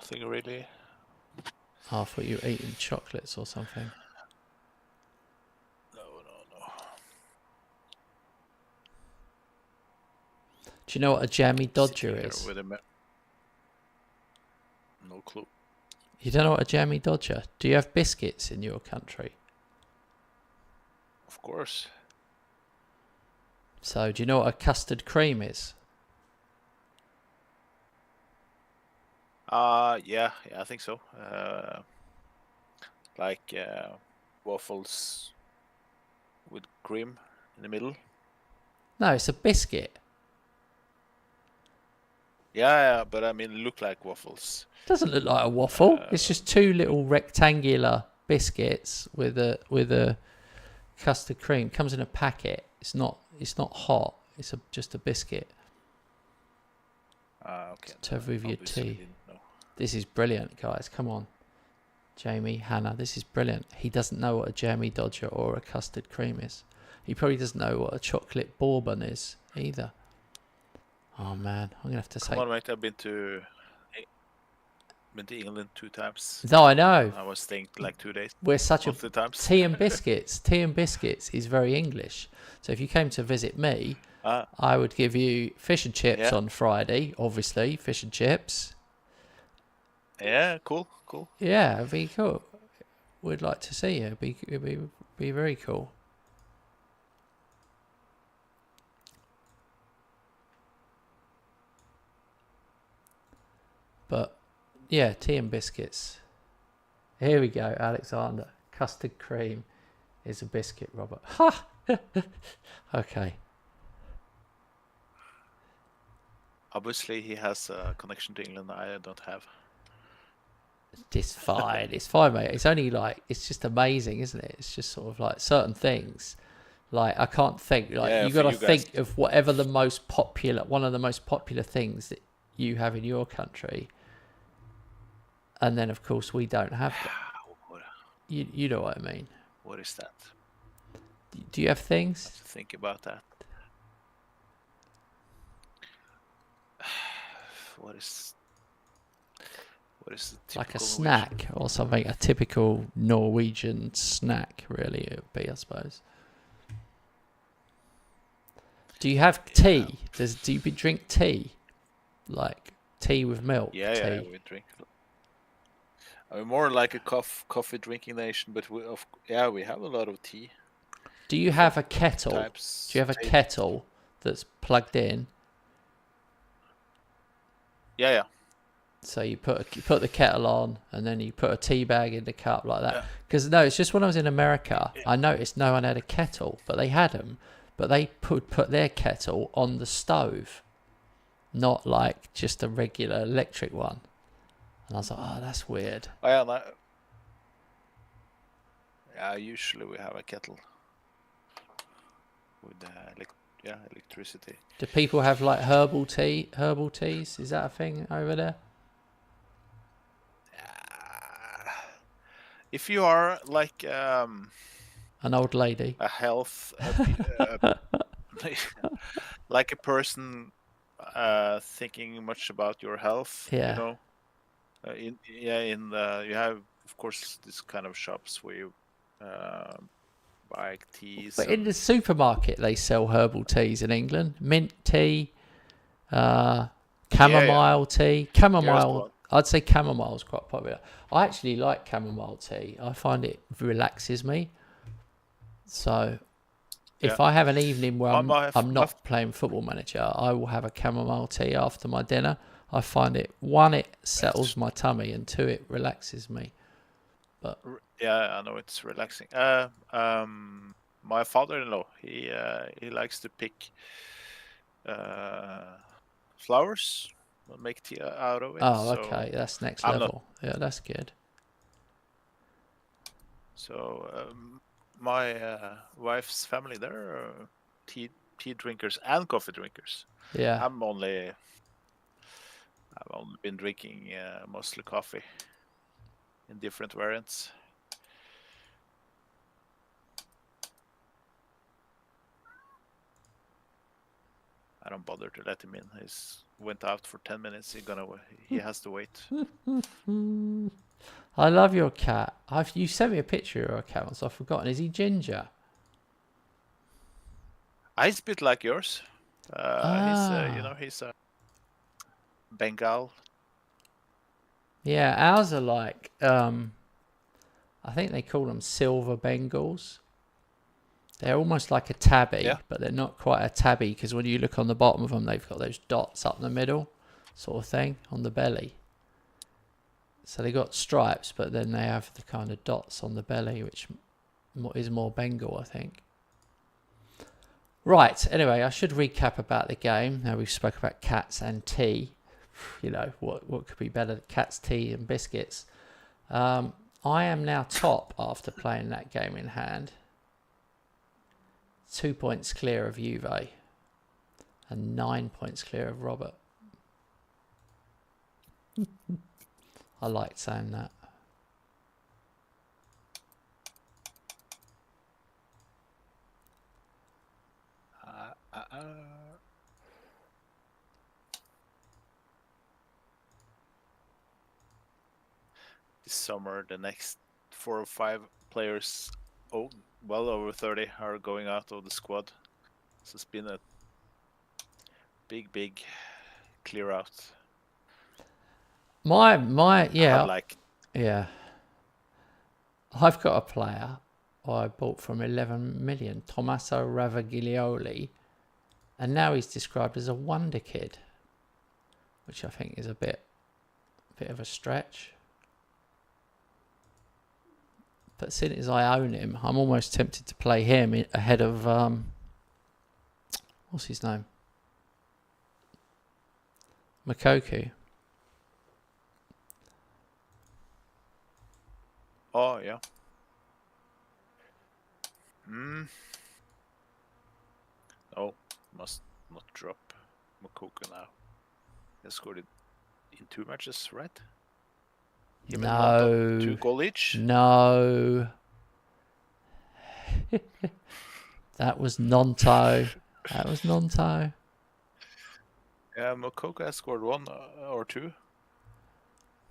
nothing really. Oh, I thought you were eating chocolates or something. No. Do you know what a jammy dodger is? No clue. You don't know what a jammy dodger? Do you have biscuits in your country? Of course. So, do you know what a custard cream is? Yeah, I think so. Like waffles with cream in the middle. No, it's a biscuit. Yeah, but I mean, look like waffles. Doesn't look like a waffle. It's just two little rectangular biscuits with a custard cream. Comes in a packet. It's not hot. It's just a biscuit. Okay. To have with your tea. Didn't know. This is brilliant, guys. Come on. Jamie, Hannah, this is brilliant. He doesn't know what a jammy dodger or a custard cream is. He probably doesn't know what a chocolate bourbon is either. Oh man, I'm gonna have to say. Come on, mate. I've been to England 2 times. No, I know. I was staying like 2 days. We're such Both the times. tea and biscuits. Tea and biscuits is very English. So if you came to visit me, I would give you fish and chips on Friday. Obviously, fish and chips. Yeah, cool. Yeah, it'd be cool. We'd like to see you. It'd be very cool. But yeah, tea and biscuits. Here we go, Alexander. Custard cream is a biscuit, Robert. Ha! Okay. Obviously, he has a connection to England I don't have. It's fine. It's fine, mate. It's only like, it's just amazing, isn't it? It's just sort of like certain things. Like, I can't think. Like, you got to think of whatever one of the most popular things that you have in your country. And then, of course, we don't have that. You know what I mean. What is that? Do you have things? I have to think about that. What is the like a typical snack or something? A typical Norwegian snack, really, it would be, I suppose. Do you have tea? Do you drink tea? Like tea with milk. Yeah, tea. we drink. I mean, more like a coffee drinking nation, but we have a lot of tea. Do you have a kettle? Types. Do you have a kettle that's plugged in? Yeah. So you put the kettle on, and then you put a tea bag in the cup like that. Because no, it's just when I was in America, I noticed no one had a kettle, but they had them. But they put their kettle on the stove, not like just a regular electric one. And I was like, oh, that's weird. Oh, yeah, usually we have a kettle with electricity. Do people have like herbal teas? Is that a thing over there? If you are like an old lady, a health, like a person thinking much about your health, yeah. you know, you have of course this kind of shops where you buy teas. But in the supermarket, they sell herbal teas in England. Mint tea, chamomile tea. Chamomile, I'd say chamomile is quite popular. I actually like chamomile tea. I find it relaxes me. So if I have an evening where I'm not playing Football Manager, I will have a chamomile tea after my dinner. I find it, one, it settles my tummy, and two, it relaxes me. But yeah, I know it's relaxing. My father-in-law, he likes to pick flowers, make tea out of it. Oh, okay, that's next level. Yeah, that's good. So my wife's family, they're tea drinkers and coffee drinkers. Yeah. I've only been drinking mostly coffee in different variants. I don't bother to let him in. He's went out for 10 minutes. He has to wait. I love your cat. You sent me a picture of your cat once. I've forgotten. Is he ginger? He's a bit like yours. He's a Bengal. Yeah, ours are like, I think they call them silver Bengals. They're almost like a tabby, but they're not quite a tabby, because when you look on the bottom of them, they've got those dots up the middle, sort of thing, on the belly. So they got stripes, but then they have the kind of dots on the belly, which is more Bengal, I think. Right, anyway, I should recap about the game. Now we've spoke about cats and tea. You know, what could be better than cats, tea and biscuits. I am now top after playing that game in hand. 2 points clear of Juve and 9 points clear of Robert. I like saying that. This summer, the next 4 or 5 players, well over 30, are going out of the squad. So it's been a big clear out. Yeah. I've got a player I bought from 11 million, Tommaso Ravaglioli, and now he's described as a wonder kid, which I think is a bit of a stretch. But since as I own him, I'm almost tempted to play him ahead of what's his name? Moukoko. Oh yeah. Oh, must not drop Moukoko now. He scored it in 2 matches, right? No. 2 goals each? No. That was Nonto. Yeah, Moukoko has scored 1 or 2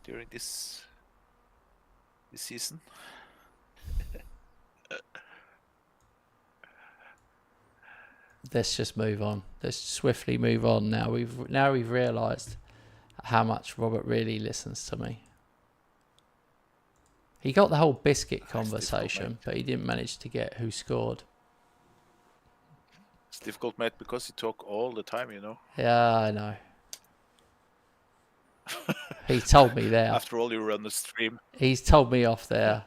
during this season. Let's just move on. Let's swiftly move on now. We've realised how much Robert really listens to me. He got the whole biscuit conversation, but he didn't manage to get who scored. It's difficult, mate, because you talk all the time, you know. Yeah, I know. He told me there. After all, you run the stream. He's told me off there.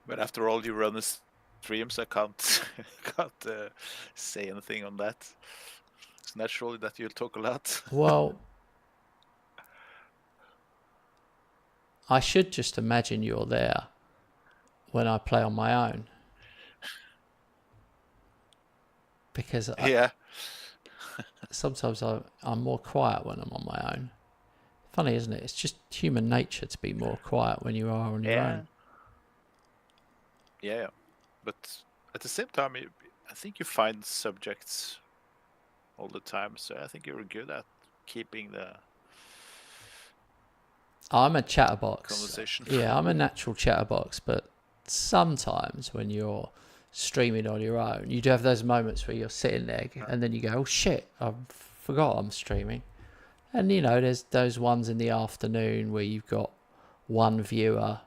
But after all, you run the streams. I can't say anything on that. It's natural that you talk a lot. Well, I should just imagine you're there when I play on my own. Because sometimes I'm more quiet when I'm on my own. Funny, isn't it? It's just human nature to be more quiet when you are on your own. Yeah, but at the same time, I think you find subjects all the time. So I think you're good at keeping the I'm a chatterbox. Conversation. Yeah, I'm a natural chatterbox, but sometimes when you're streaming on your own, you do have those moments where you're sitting there and then you go, oh shit, I forgot I'm streaming. And you know, there's those ones in the afternoon where you've got one viewer,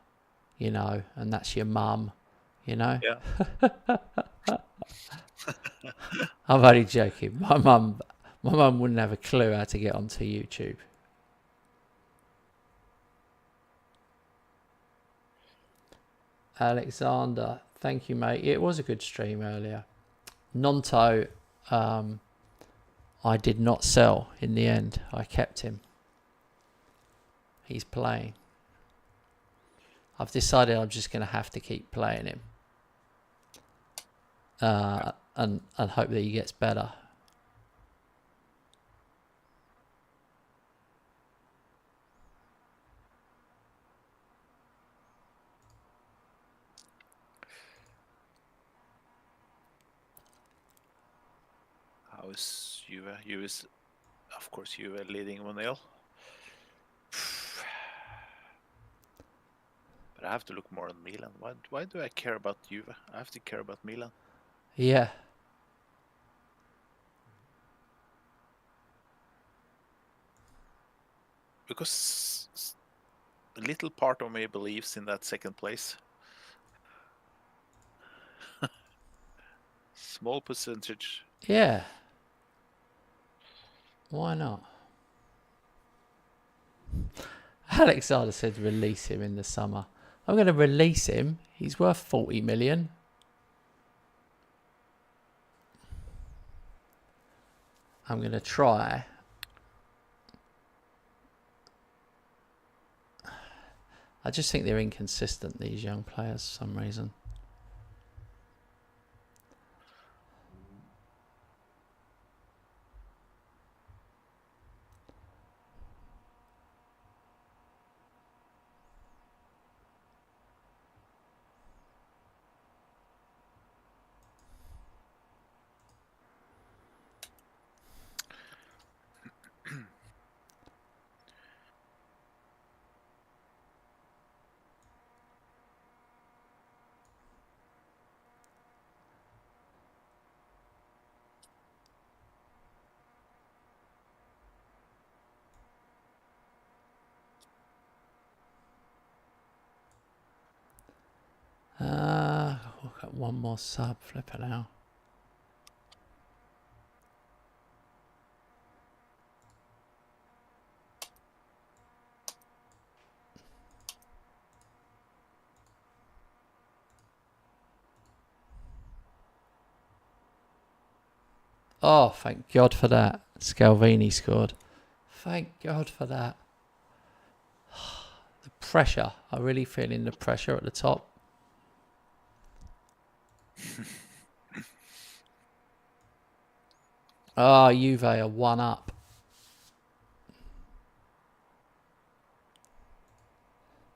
you know, and that's your mum, you know. Yeah. I'm only joking. My mum wouldn't have a clue how to get onto YouTube. Alexander, thank you, mate. It was a good stream earlier. Nonto, I did not sell in the end. I kept him. He's playing. I've decided I'm just going to have to keep playing him. And hope that he gets better. How is Juve? Juve is, of course, Juve leading 1-0. But I have to look more on Milan. Why do I care about Juve? I have to care about Milan. Yeah. Because a little part of me believes in that second place. Small percentage. Yeah. Why not? Alexander said release him in the summer. I'm going to release him. He's worth 40 million. I'm going to try. I just think they're inconsistent, these young players, for some reason. We've got one more sub. Flip it out. Oh, thank God for that. Scalvini scored. Thank God for that. The pressure. I'm really feeling the pressure at the top. Oh, Juve are 1 up.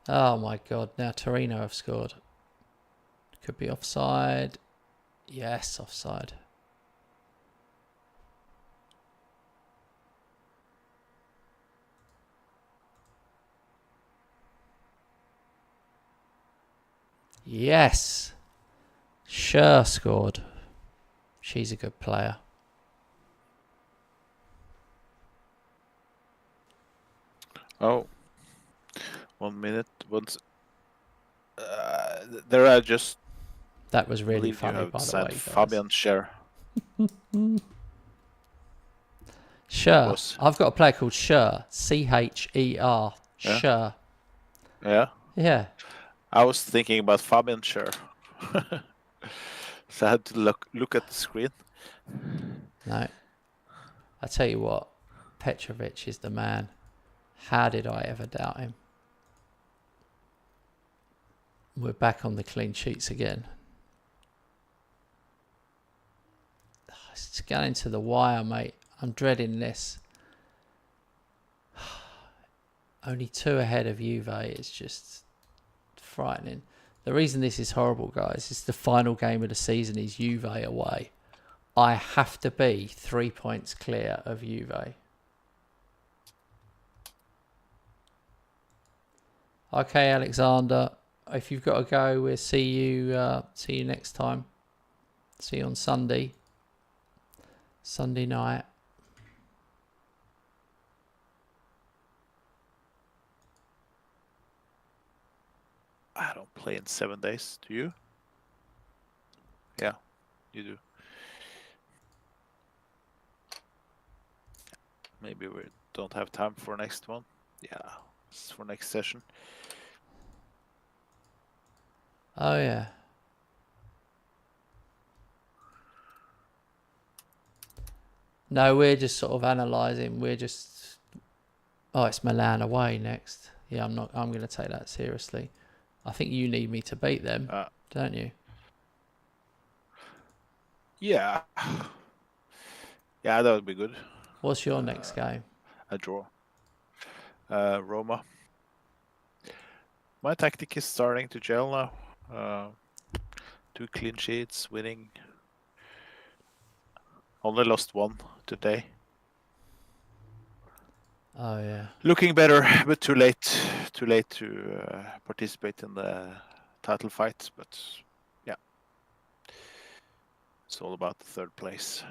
Oh my God, now Torino have scored. Could be offside. Yes, offside. Yes. Sure scored. She's a good player. Oh, 1 minute. There I just That was really believe you funny, have by the said way, guys. Fabian Scher. Scher. Was. I've got a player called Scher.Cher. Yeah. Scher. Yeah. Yeah. I was thinking about Fabian Scher. So I had to look at the screen. No. I tell you what, Petrovic is the man. How did I ever doubt him? We're back on the clean sheets again. It's going to the wire, mate. I'm dreading this. Only 2 ahead of Juve is just frightening. The reason this is horrible, guys, is the final game of the season is Juve away. I have to be 3 points clear of Juve. Okay, Alexander. If you've got to go, we'll see you next time. See you on Sunday. Sunday night. I don't play in 7 days. Do you? Yeah, you do. Maybe we don't have time for next one. Yeah, it's for next session. Oh, yeah. No, we're just sort of analysing. We're just... Oh, it's Milan away next. Yeah, I'm going to take that seriously. I think you need me to beat them, don't you? Yeah. Yeah, that would be good. What's your next game? A draw. Roma. My tactic is starting to gel now. 2 clean sheets, winning. Only lost 1 today. Oh, yeah. Looking better, but too late. Too late to participate in the title fight. But yeah, it's all about the 3rd place.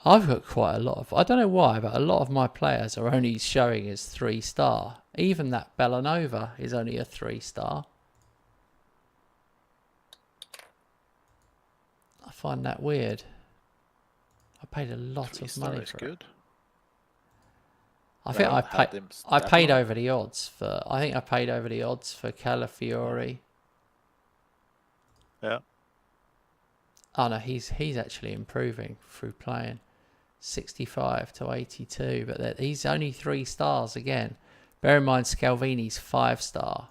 I've got quite a lot of... I don't know why, but a lot of my players are only showing as 3-star. Even that Bellanova is only a 3-star. I find that weird. I paid a lot of money for it. I think I paid over the odds for... I think I paid over the odds for Calafiori. Yeah. Oh, no, he's actually improving through playing. 65 to 82, but he's only 3 stars again. Bear in mind, Scalvini's 5-star,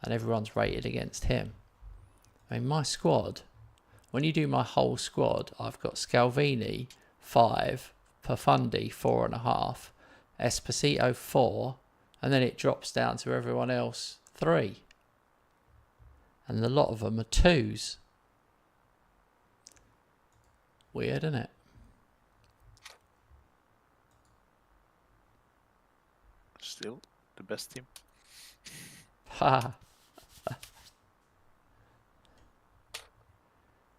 and everyone's rated against him. I mean, my squad, when you do my whole squad, I've got Scalvini 5, Profundi 4.5, Esposito 4, and then it drops down to everyone else 3. And a lot of them are 2s. Weird, isn't it? Still the best team. Ha.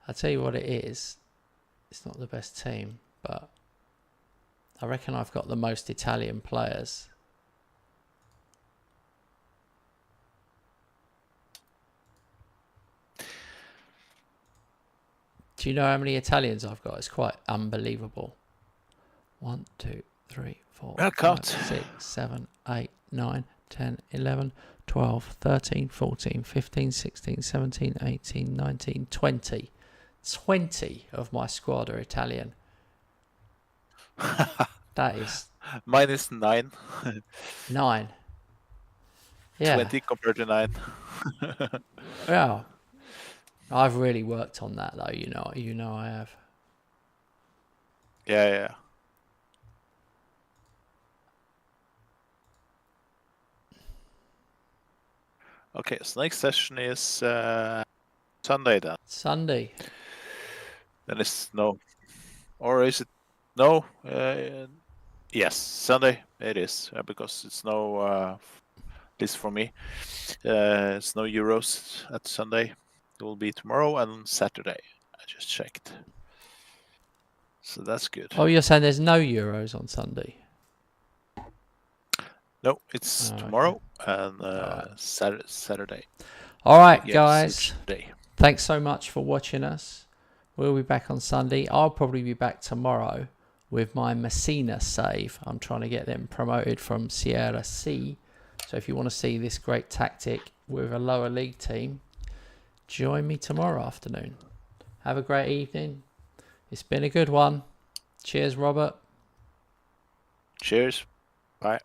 I'll tell you what it is. It's not the best team, but I reckon I've got the most Italian players. Do you know how many Italians I've got? It's quite unbelievable. 1, 2, 3, 4, 5, 6, 7, 8, 9, 10, 11, 12, 13, 14, 15, 16, 17, 18, 19, 20. 20 of my squad are Italian. That is... Mine is 9. 9. Yeah. 20 compared to 9. Yeah. I've really worked on that though, you know I have. Yeah. Okay, so next session is Sunday then. Sunday. Then it's no, or is it no? Yes, Sunday it is because it's no. At least for me, it's no Euros at Sunday. It will be tomorrow and Saturday. I just checked, so that's good. Oh, you're saying there's no Euros on Sunday? No, it's tomorrow and Saturday. All right, Games guys. each day. Thanks so much for watching us. We'll be back on Sunday. I'll probably be back tomorrow with my Messina save. I'm trying to get them promoted from Sierra C. So if you want to see this great tactic with a lower league team, join me tomorrow afternoon. Have a great evening. It's been a good one. Cheers, Robert. Cheers. Bye.